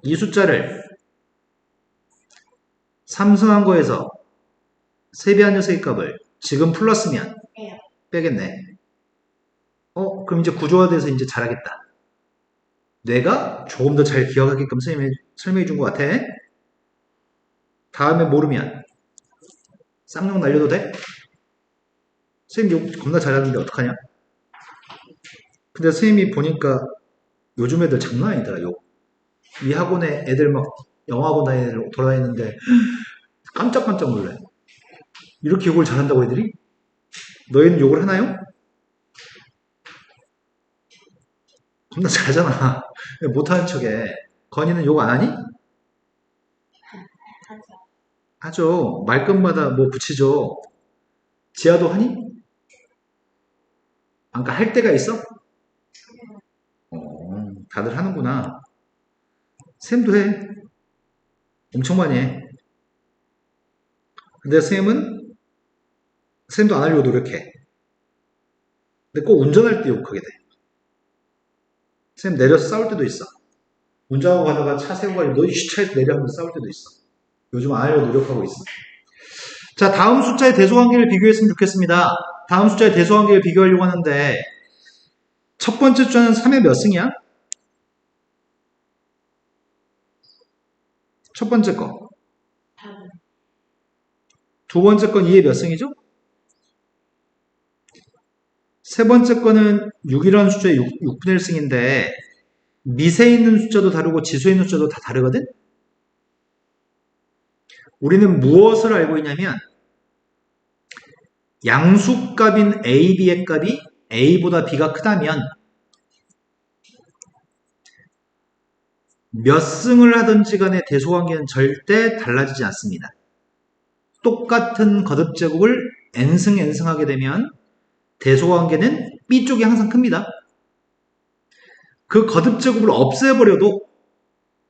Speaker 1: 이 숫자를 삼승한 거에서 세배한 녀석의 값을 지금 플러스면
Speaker 2: 빼요.
Speaker 1: 빼겠네. 그럼 이제 구조화돼서 이제 잘하겠다. 뇌가 조금 더 잘 기억하게끔 설명해 준 것 같아. 다음에 모르면 쌍욕 날려도 돼? 선생님 욕 겁나 잘하는데 어떡하냐? 근데 선생님이 보니까 요즘 애들 장난 아니더라 욕. 이 학원에 애들 막 영어학원 다니는 애들 돌아다니는데 깜짝깜짝 놀래. 이렇게 욕을 잘한다고 애들이? 너희는 욕을 하나요? 겁나 잘하잖아. 못하는 척해. 건이는 욕 안 하니?
Speaker 2: 하죠.
Speaker 1: 하죠. 말끝마다 뭐 붙이죠. 지아도 하니? 그러니까 할 때가 있어? 다들 하는구나. 쌤도 해. 엄청 많이 해. 근데 쌤도 안 하려고 노력해. 근데 꼭 운전할 때 욕하게 돼. 쌤 내려서 싸울 때도 있어. 운전하고 가다가 차 세우고 가지고 너 이 차에서 내려 하면서 싸울 때도 있어. 요즘 안 하려고 노력하고 있어. 자, 다음 숫자의 대소관계를 비교했으면 좋겠습니다. 다음 숫자의 대소관계를 비교하려고 하는데 첫 번째 숫자는 3의 몇 승이야? 첫 번째 거.
Speaker 2: 답은
Speaker 1: 두 번째 건 2의 몇 승이죠? 세 번째 거는 6이라는 숫자의 6분의 1승인데 미세에 있는 숫자도 다르고 지수에 있는 숫자도 다 다르거든? 우리는 무엇을 알고 있냐면 양수값인 A, B의 값이 A보다 B가 크다면 몇 승을 하든지 간에 대소관계는 절대 달라지지 않습니다. 똑같은 거듭제곱을 n승, n승 하게 되면 대소관계는 B쪽이 항상 큽니다. 그 거듭제곱을 없애버려도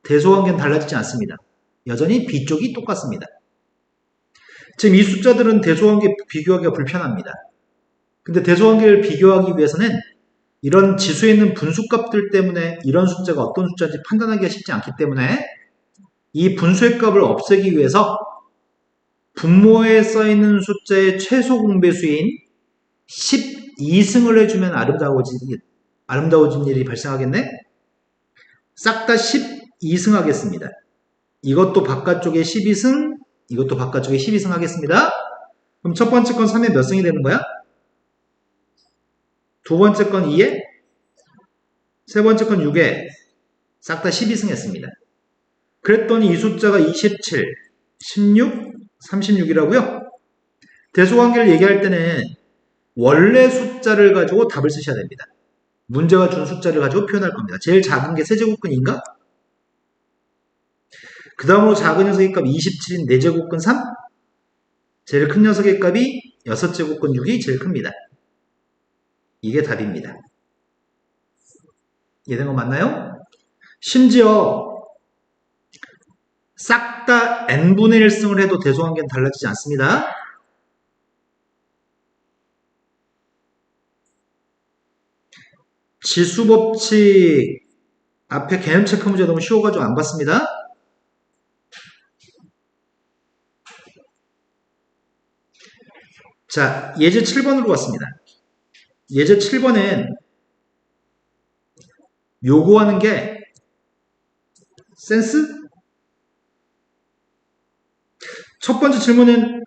Speaker 1: 대소관계는 달라지지 않습니다. 여전히 B쪽이 똑같습니다. 지금 이 숫자들은 대소관계 비교하기가 불편합니다. 근데 대소관계를 비교하기 위해서는 이런 지수에 있는 분수값들 때문에 이런 숫자가 어떤 숫자인지 판단하기가 쉽지 않기 때문에 이 분수의 값을 없애기 위해서 분모에 써있는 숫자의 최소 공배수인 12승을 해주면 아름다워진 일이 발생하겠네? 싹 다 12승 하겠습니다. 이것도 바깥쪽에 12승, 이것도 바깥쪽에 12승 하겠습니다. 그럼 첫 번째 건 3에 몇 승이 되는 거야? 두 번째 건 2에, 세 번째 건 6에 싹 다 12승 했습니다. 그랬더니 이 숫자가 27, 16, 36이라고요? 대소관계를 얘기할 때는 원래 숫자를 가지고 답을 쓰셔야 됩니다. 문제가 준 숫자를 가지고 표현할 겁니다. 제일 작은 게 세제곱근인가? 그 다음으로 작은 녀석의 값 27인 4제곱근 3? 제일 큰 녀석의 값이 6제곱근 6이 제일 큽니다. 이게 답입니다. 이해된 거 맞나요? 심지어 싹 다 n분의 1승을 해도 대소관계는 달라지지 않습니다. 지수법칙 앞에 개념 체크 문제 너무 쉬워가지고 안 봤습니다. 자, 예제 7번으로 왔습니다. 예제 7번은 요구하는 게 센스? 첫 번째 질문은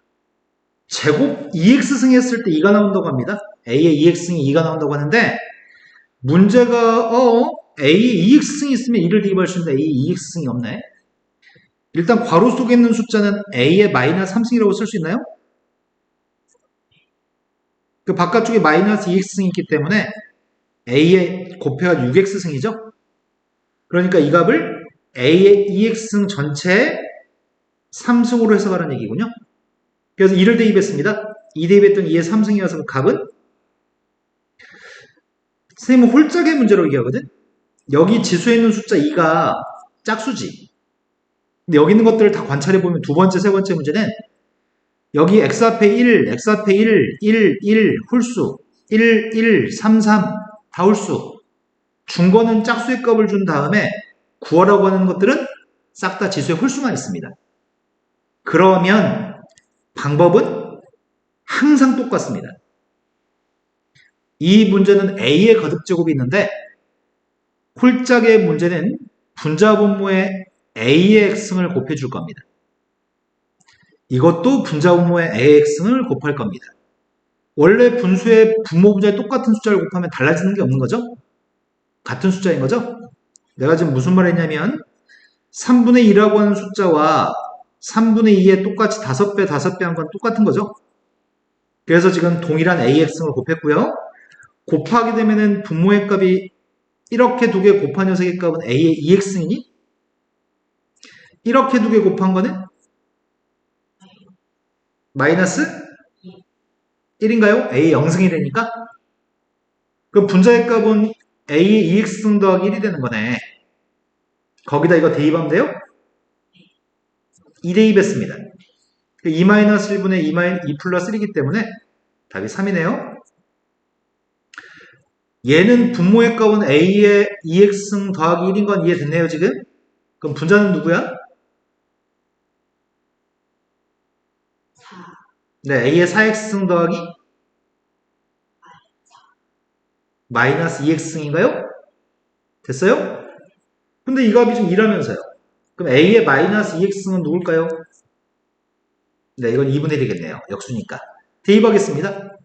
Speaker 1: 제곱 2x승 했을 때 2가 나온다고 합니다. a의 2x승이 2가 나온다고 하는데 문제가 a의 2x승이 있으면 2를 대입할 수 있는데 a의 2x승이 없네. 일단 괄호 속에 있는 숫자는 a의 마이너스 3승이라고 쓸 수 있나요? 그 바깥쪽에 마이너스 2x승이 있기 때문에 a의 곱해가 6x승이죠. 그러니까 이 값을 a의 2x승 전체에 3승으로 해석하라는 얘기군요. 그래서 2를 대입했습니다. 2 대입했던 2의 3승이어서 그 값은 선생님은 홀짝의 문제로 얘기하거든. 여기 지수에 있는 숫자 2가 짝수지. 근데 여기 있는 것들을 다 관찰해보면 두 번째, 세 번째 문제는 여기 x 앞에 1, x 앞에 1, 1, 1, 홀수, 1, 1, 3, 3, 다 홀수. 준 거는 짝수의 값을 준 다음에 구하라고 하는 것들은 싹 다 지수의 홀수만 있습니다. 그러면 방법은 항상 똑같습니다. 이 문제는 a의 거듭제곱이 있는데 홀짝의 문제는 분자분모에 a의 x승을 곱해줄 겁니다. 이것도 분자분모에 a의 x승을 곱할 겁니다. 원래 분수의 분모분자에 똑같은 숫자를 곱하면 달라지는 게 없는 거죠? 같은 숫자인 거죠? 내가 지금 무슨 말 했냐면 3분의 2라고 하는 숫자와 3분의 2에 똑같이 5배, 5배 한 건 똑같은 거죠? 그래서 지금 동일한 AX를 곱했고요. 곱하게 되면은 분모의 값이 이렇게 두 개 곱한 녀석의 값은 A의 2X이니? 이렇게 두 개 곱한 거는? 마이너스 1인가요? A의 0승이 되니까? 그럼 분자의 값은 A의 2X승 더하기 1이 되는 거네. 거기다 이거 대입하면 돼요? 2 대입했습니다. 2-1분의 2 플러스 1이기 때문에 답이 3이네요. 얘는 분모의 값은 A의 2X승 더하기 1인 건 이해됐네요, 지금? 그럼 분자는 누구야?
Speaker 2: 4.
Speaker 1: 네, A의 4X승 더하기 마이너스 2X승인가요? 됐어요? 근데 이 값이 지금 2라면서요. 그럼 A의 마이너스 2X승은 누굴까요? 네, 이건 2분의 1이겠네요. 역수니까. 대입하겠습니다.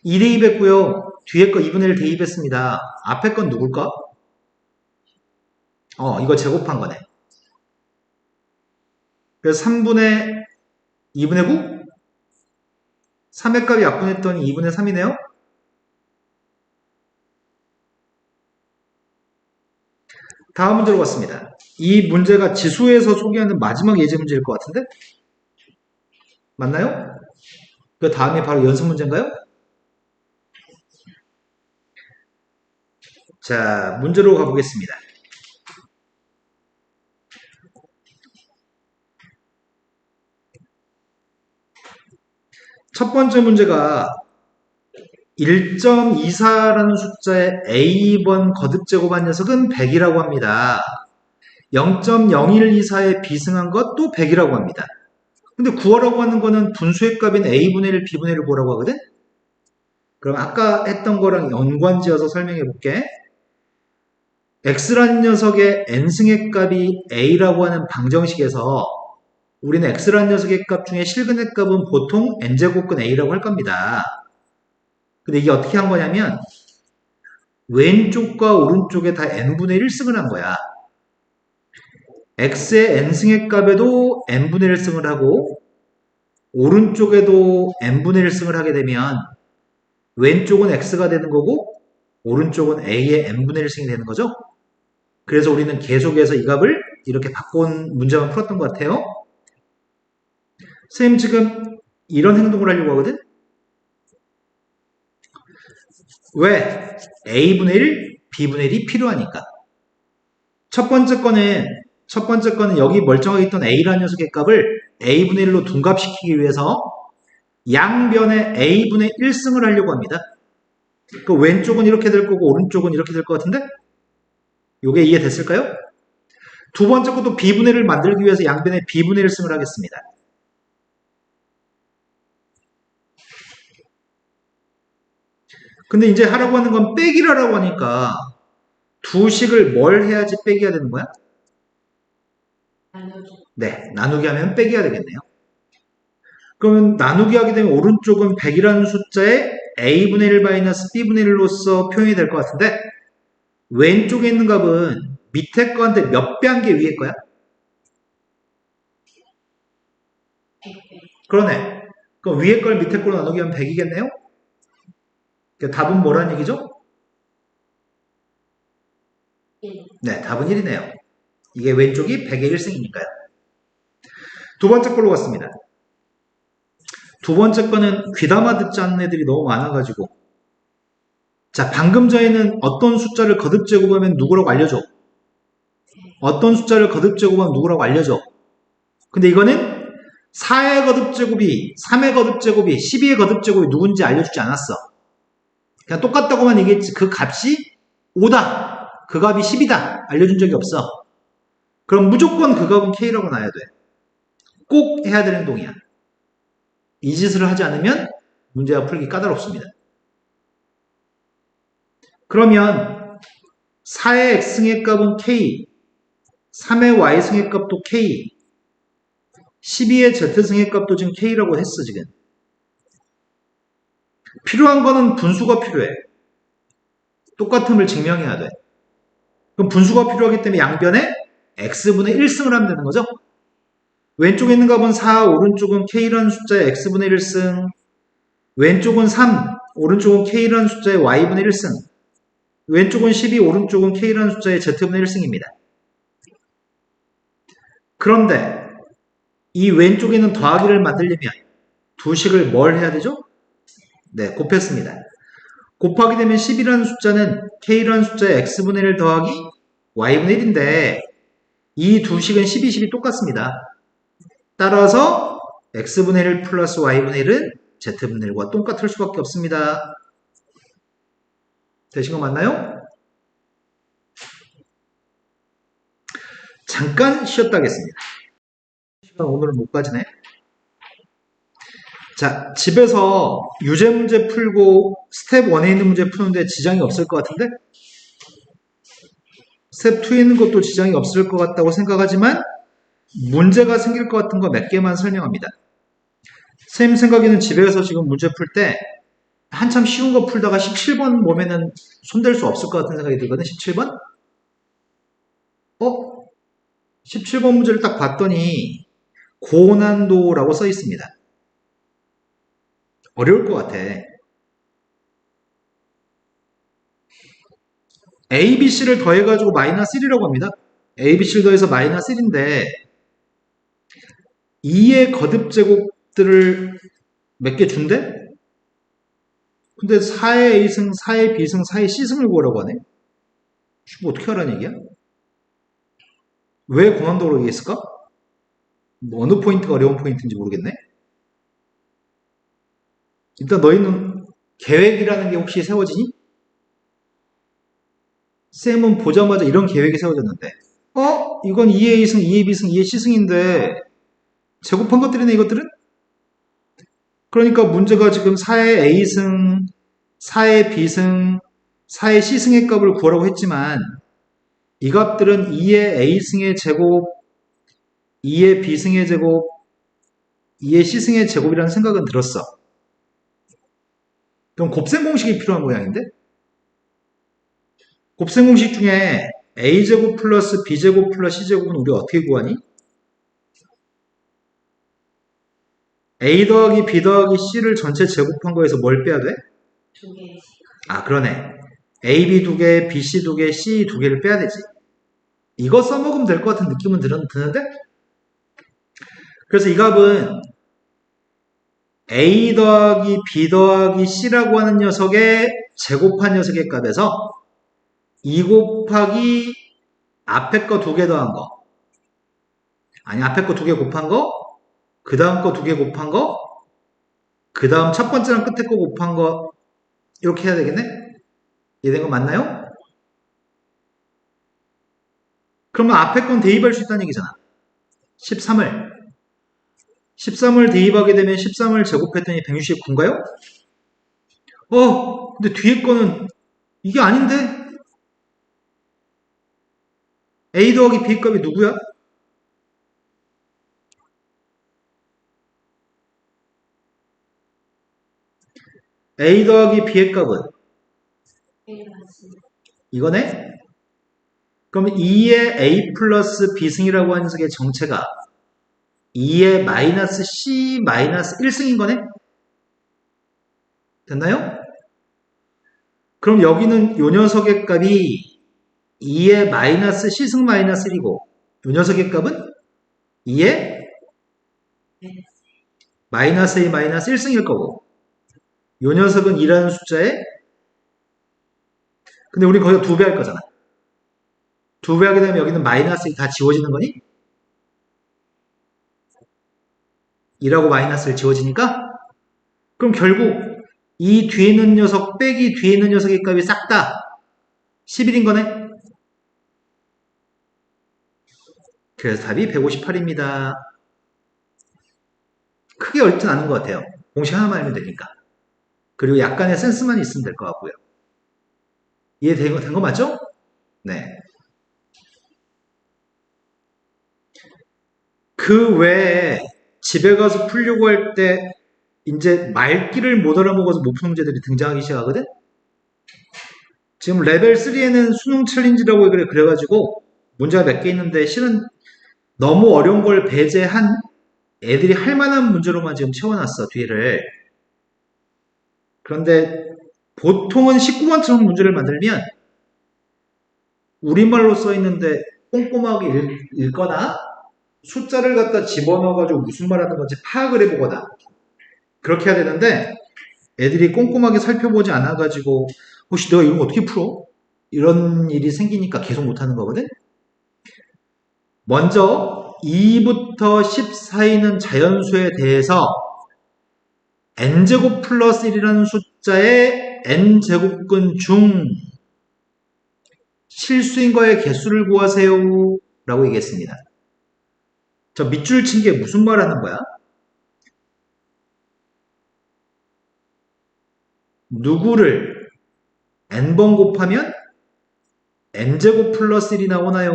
Speaker 1: 2 대입했고요. 뒤에 거 2분의 1 대입했습니다. 앞에 건 누굴까? 이거 제곱한 거네. 그래서 3분의 2분의 9? 3의 값이 약분했더니 2분의 3이네요. 다음 문제로 갔습니다. 이 문제가 지수에서 소개하는 마지막 예제 문제일 것 같은데? 맞나요? 그 다음에 바로 연습 문제인가요? 자, 문제로 가보겠습니다. 첫 번째 문제가 1.24라는 숫자의 A번 거듭제곱한 녀석은 100이라고 합니다. 0.0124에 비승한 것도 100이라고 합니다. 근데 구하라고 하는 거는 분수의 값인 A분의 1, B분의 1을 구하라고 하거든? 그럼 아까 했던 거랑 연관지어서 설명해 볼게. X라는 녀석의 N승의 값이 A라고 하는 방정식에서 우리는 X라는 녀석의 값 중에 실근의 값은 보통 N제곱근 A라고 할 겁니다. 근데 이게 어떻게 한 거냐면 왼쪽과 오른쪽에 다 n분의 1승을 한 거야. x의 n승의 값에도 n분의 1승을 하고 오른쪽에도 n분의 1승을 하게 되면 왼쪽은 x가 되는 거고 오른쪽은 a의 n분의 1승이 되는 거죠. 그래서 우리는 계속해서 이 값을 이렇게 바꾼 문제만 풀었던 것 같아요. 선생님 지금 이런 행동을 하려고 하거든? 왜? A분의 1, B분의 1이 필요하니까. 첫 번째 거는 여기 멀쩡하게 있던 a라는 녀석의 값을 a분의 1로 둔갑시키기 위해서 양변에 a분의 1승을 하려고 합니다. 그 왼쪽은 이렇게 될 거고 오른쪽은 이렇게 될 것 같은데? 요게 이해됐을까요? 두 번째 것도 b분의 1을 만들기 위해서 양변에 b분의 1승을 하겠습니다. 근데 이제 하라고 하는 건 빼기라고 하니까 두 식을 뭘 해야지 빼기 해야 되는 거야?
Speaker 2: 나누기.
Speaker 1: 네, 나누기 하면 빼기 해야 되겠네요. 그러면 나누기 하게 되면 오른쪽은 100이라는 숫자에 a분의 1 마이너스 b분의 1로서 표현이 될 것 같은데 왼쪽에 있는 값은 밑에 거한테 몇 배 한 게 위에 거야?
Speaker 2: 100배.
Speaker 1: 그러네. 그럼 위에 걸 밑에 걸로 나누기 하면 100이겠네요? 답은 뭐라는 얘기죠?
Speaker 2: 1.
Speaker 1: 네, 답은 1이네요. 이게 왼쪽이 100의 1승이니까요. 두 번째 걸로 갔습니다. 두 번째 거는 귀담아 듣지 않는 애들이 너무 많아가지고 자, 방금 전에는 어떤 숫자를 거듭 제곱하면 누구라고 알려줘? 어떤 숫자를 거듭 제곱하면 누구라고 알려줘? 근데 이거는 4의 거듭 제곱이 3의 거듭 제곱이 12의 거듭 제곱이 누군지 알려주지 않았어. 그냥 똑같다고만 얘기했지. 그 값이 5다. 그 값이 10이다. 알려준 적이 없어. 그럼 무조건 그 값은 K라고 놔야 돼. 꼭 해야 되는 행동이야. 이 짓을 하지 않으면 문제가 풀기 까다롭습니다. 그러면 4의 X승의 값은 K, 3의 Y승의 값도 K, 12의 Z승의 값도 지금 K라고 했어, 지금. 필요한 거는 분수가 필요해. 똑같음을 증명해야 돼. 그럼 분수가 필요하기 때문에 양변에 X분의 1승을 하면 되는 거죠? 왼쪽에 있는 값은 4, 오른쪽은 K라는 숫자의 X분의 1승, 왼쪽은 3, 오른쪽은 K라는 숫자의 Y분의 1승, 왼쪽은 12, 오른쪽은 K라는 숫자의 Z분의 1승입니다. 그런데 이 왼쪽에 있는 더하기를 만들려면 두 식을 뭘 해야 되죠? 네, 곱했습니다. 곱하게 되면 10이라는 숫자는 K라는 숫자의 X분의 1 더하기 Y분의 1인데 이 두 식은 12, 10이 똑같습니다. 따라서 X분의 1 플러스 Y분의 1은 Z분의 1과 똑같을 수밖에 없습니다. 되신 거 맞나요? 잠깐 쉬었다 하겠습니다. 시간 오늘은 못 빠지네. 자, 집에서 유제 문제 풀고 스텝 1에 있는 문제 푸는데 지장이 없을 것 같은데? 스텝 2에 있는 것도 지장이 없을 것 같다고 생각하지만 문제가 생길 것 같은 거 몇 개만 설명합니다. 선생님 생각에는 집에서 지금 문제 풀 때 한참 쉬운 거 풀다가 17번 보면은 손댈 수 없을 것 같은 생각이 들거든. 17번? 17번 문제를 딱 봤더니 고난도라고 써 있습니다. 어려울 것 같아. A, B, C를 더해가지고 마이너스 1이라고 합니다. A, B, C를 더해서 마이너스 1인데 2의 거듭 제곱들을 몇 개 준대? 근데 4의 A승, 4의 B승, 4의 C승을 구하라고 하네? 이거 어떻게 하라는 얘기야? 왜 고난도로 얘기했을까? 뭐 어느 포인트가 어려운 포인트인지 모르겠네. 일단 너희는 계획이라는 게 혹시 세워지니? 쌤은 보자마자 이런 계획이 세워졌는데 이건 2의 A승, 2의 B승, 2의 C승인데 제곱한 것들이네 이것들은? 그러니까 문제가 지금 4의 A승, 4의 B승, 4의 C승의 값을 구하라고 했지만 이 값들은 2의 A승의 제곱, 2의 B승의 제곱, 2의 C승의 제곱이라는 생각은 들었어. 그럼 곱셈 공식이 필요한 모양인데? 곱셈 공식 중에 A제곱 플러스 B제곱 플러스 C제곱은 우리 어떻게 구하니? A 더하기 B 더하기 C를 전체 제곱한 거에서 뭘 빼야 돼?
Speaker 2: 2개.
Speaker 1: 그러네. A, B 2개, B, C 2개, C 2개를 빼야 되지. 이거 써먹으면 될 것 같은 느낌은 드는데? 그래서 이 값은 A 더하기 B 더하기 C라고 하는 녀석의 제곱한 녀석의 값에서 2 곱하기 앞에 거 두 개 더한 거. 아니, 앞에 거 두 개 곱한 거, 그 다음 거 두 개 곱한 거, 그 다음 첫 번째랑 끝에 거 곱한 거, 이렇게 해야 되겠네? 이해된 거 맞나요? 그러면 앞에 건 대입할 수 있다는 얘기잖아. 13을 대입하게 되면 13을 제곱했더니 169인가요? 근데 뒤에 거는 이게 아닌데? A 더하기 B 값이 누구야? A 더하기 B의 값은
Speaker 2: A가 맞습니다.
Speaker 1: 이거네? 그럼 2의 A 플러스 B승이라고 하는 녀석의 정체가 2의 마이너스 C 마이너스 1승인 거네? 됐나요? 그럼 여기는 요 녀석의 값이 2의 마이너스 C승 마이너스 1이고 요 녀석의 값은 2의
Speaker 2: 네.
Speaker 1: 마이너스 A 마이너스 1승일 거고 요 녀석은 2라는 숫자에 근데 우리 거기서 2배 할 거잖아. 2배 하게 되면 여기는 마이너스 다 지워지는 거니? 2라고 마이너스를 지워지니까 그럼 결국 이 뒤에 있는 녀석 빼기 뒤에 있는 녀석의 값이 싹 다 11인 거네. 그래서 답이 158입니다. 크게 어렵진 않은 것 같아요. 공식 하나만 알면 되니까. 그리고 약간의 센스만 있으면 될 것 같고요. 이해된 거 맞죠? 네. 그 외에 집에 가서 풀려고 할 때 이제 말귀를 못 알아먹어서 못 푸는 문제들이 등장하기 시작하거든? 지금 레벨 3에는 수능 챌린지라고 그래가지고 문제가 몇 개 있는데 실은 너무 어려운 걸 배제한 애들이 할 만한 문제로만 지금 채워놨어, 뒤를. 그런데 보통은 19번처럼 문제를 만들면 우리말로 써있는데 꼼꼼하게 읽거나 숫자를 갖다 집어넣어가지고 무슨 말 하는 건지 파악을 해보거나 그렇게 해야 되는데 애들이 꼼꼼하게 살펴보지 않아가지고 혹시 내가 이런 거 어떻게 풀어? 이런 일이 생기니까 계속 못하는 거거든? 먼저 2부터 10 사이는 자연수에 대해서 n제곱 플러스 1이라는 숫자의 n제곱근 중 실수인과의 개수를 구하세요 라고 얘기했습니다. 저 밑줄 친 게 무슨 말 하는 거야? 누구를 n번 곱하면 n제곱 플러스 1이 나오나요?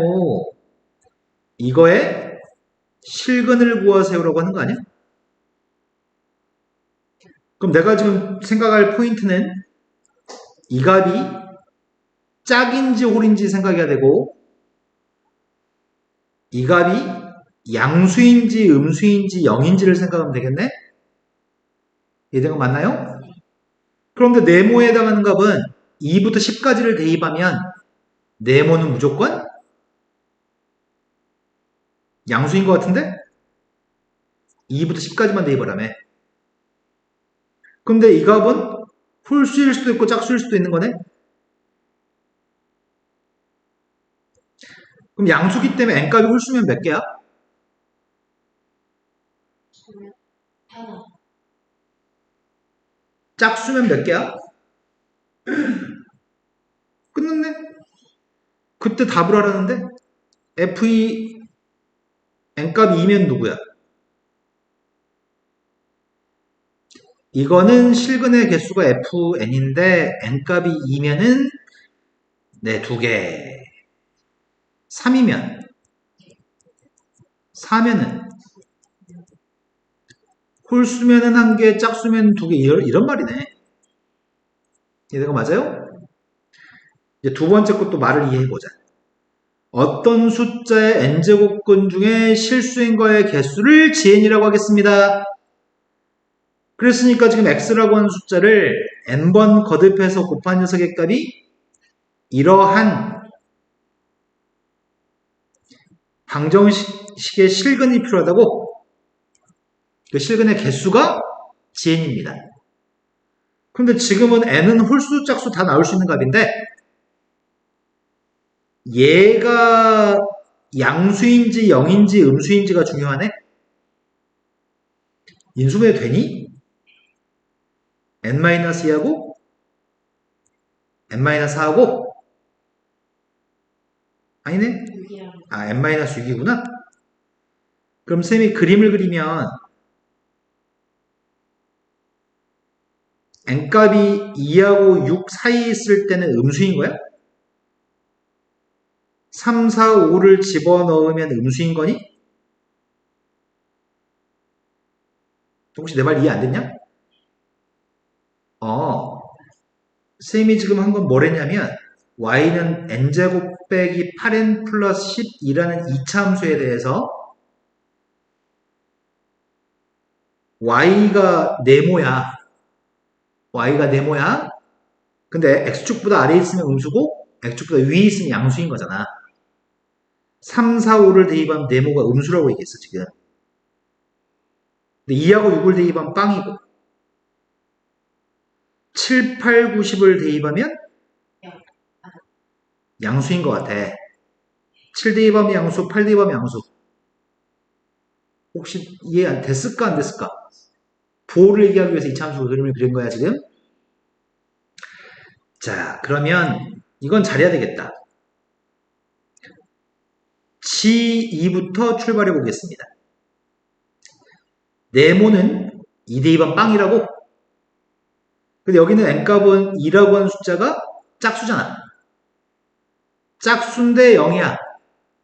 Speaker 1: 이거에 실근을 구하세요라고 하는 거 아니야? 그럼 내가 지금 생각할 포인트는 이 값이 짝인지 홀인지 생각해야 되고 이 값이 양수인지 음수인지 0인지를 생각하면 되겠네? 이해된 거 맞나요? 그런데 네모에 해당하는 값은 2부터 10까지를 대입하면 네모는 무조건 양수인 것 같은데? 2부터 10까지만 대입을 하며 근데 이 값은 홀수일 수도 있고 짝수일 수도 있는 거네? 그럼 양수기 때문에 n값이 홀수면 몇 개야?
Speaker 2: 하나.
Speaker 1: 짝수면 몇 개야? 끝났네? 그때 답을 하라는데? f2 n값이 2면 누구야? 이거는 실근의 개수가 fn인데 n값이 2면은 네, 2개 3이면 4면은 홀수면은 1개 짝수면 2개 이런 말이네. 이해가 맞아요? 이제 두 번째 것도 말을 이해해보자. 어떤 숫자의 n제곱근 중에 실수인과의 개수를 GN이라고 하겠습니다. 그랬으니까 지금 x라고 하는 숫자를 n번 거듭해서 곱한 녀석의 값이 이러한 방정식의 실근이 필요하다고 그 실근의 개수가 GN입니다. 그런데 지금은 n은 홀수, 짝수 다 나올 수 있는 값인데 얘가 양수인지 영인지 음수인지가 중요하네? 인수분해 되니? n-2하고 n-4하고 아니네?
Speaker 2: 6이랑
Speaker 1: 아 n-6이구나. 그럼 쌤이 그림을 그리면 n값이 2하고 6 사이에 있을 때는 음수인 거야? 3, 4, 5를 집어넣으면 음수인 거니? 혹시 내 말 이해 안 됐냐? 쌤이 지금 한 건 뭐랬냐면 y는 n제곱 빼기 8n 플러스 12라는 이차함수에 대해서 y가 네모야. y가 네모야. 근데 x축보다 아래에 있으면 음수고 x축보다 위에 있으면 양수인 거잖아. 3, 4, 5를 대입하면 네모가 음수라고 얘기했어 지금. 근데 2하고 6을 대입하면 빵이고 7, 8, 9, 10을 대입하면 양수인 것 같아. 7 대입하면 양수, 8 대입하면 양수. 혹시 이해 안 됐을까 안 됐을까? 부호를 얘기하기 위해서 이차함수 그림을 그린 거야 지금. 자 그러면 이건 잘해야 되겠다. G2부터 출발해 보겠습니다. 네모는 2 대입하면 빵이라고? 근데 여기는 n값은 2라고 하는 숫자가 짝수잖아. 짝수인데 0이야.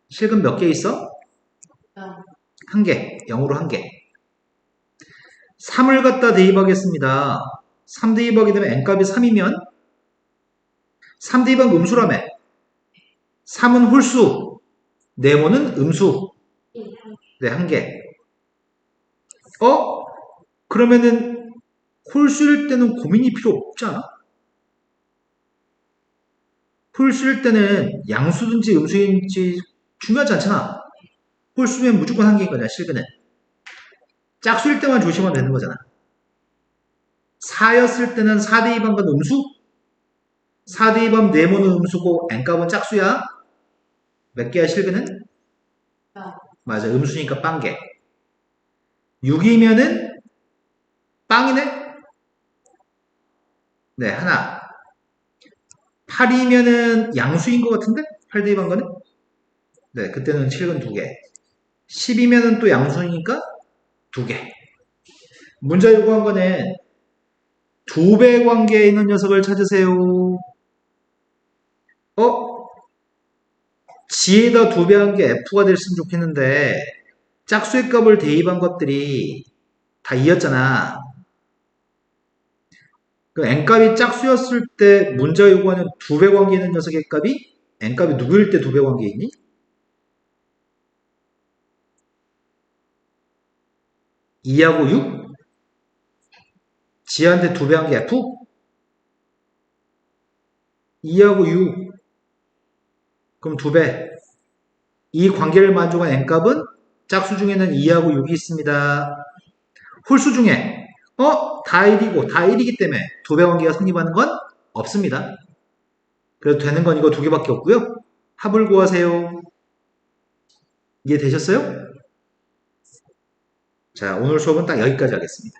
Speaker 1: 실근 몇 개 있어?
Speaker 2: 0,
Speaker 1: 1개. 0으로 1개. 3을 갖다 대입하겠습니다. 3 대입하게 되면 n값이 3이면 3 대입한 음수라며. 3은 홀수. 네모는 음수.
Speaker 2: 1,
Speaker 1: 네, 1개. 그러면은 홀수일 때는 고민이 필요 없지 않아? 홀수일 때는 양수든지 음수인지 중요하지 않잖아. 홀수면 무조건 1개인 거냐, 실근은. 짝수일 때만 조심하면 되는 거잖아. 4였을 때는 4 대입한 건 음수? 4 대입하면 네모는 음수고 n값은 짝수야. 몇 개야 실근은?
Speaker 2: 0,
Speaker 1: 맞아, 음수니까 빵개. 6이면은 빵이네? 네, 하나. 8이면은 양수인 것 같은데? 8 대입한 거는? 네, 그때는 7근 2개. 10이면은 또 양수니까 2개. 문제 요구한 거는 2배 관계에 있는 녀석을 찾으세요. G에다 2배 한 게 F가 됐으면 좋겠는데 짝수의 값을 대입한 것들이 다 2였잖아. 그 n값이 짝수였을 때 문제가 요구하는 2배 관계에 있는 녀석의 값이 n값이 누구일 때 2배 관계에 있니? 2하고 6? G한테 2배 한 게 F? 2하고 6 그럼 2배. 이 관계를 만족한 n값은 짝수 중에는 2하고 6이 있습니다. 홀수 중에 다 1이고 다 1이기 때문에 2배 관계가 성립하는 건 없습니다. 그래도 되는 건 이거 2개밖에 없고요. 합을 구하세요. 이해되셨어요? 자, 오늘 수업은 딱 여기까지 하겠습니다.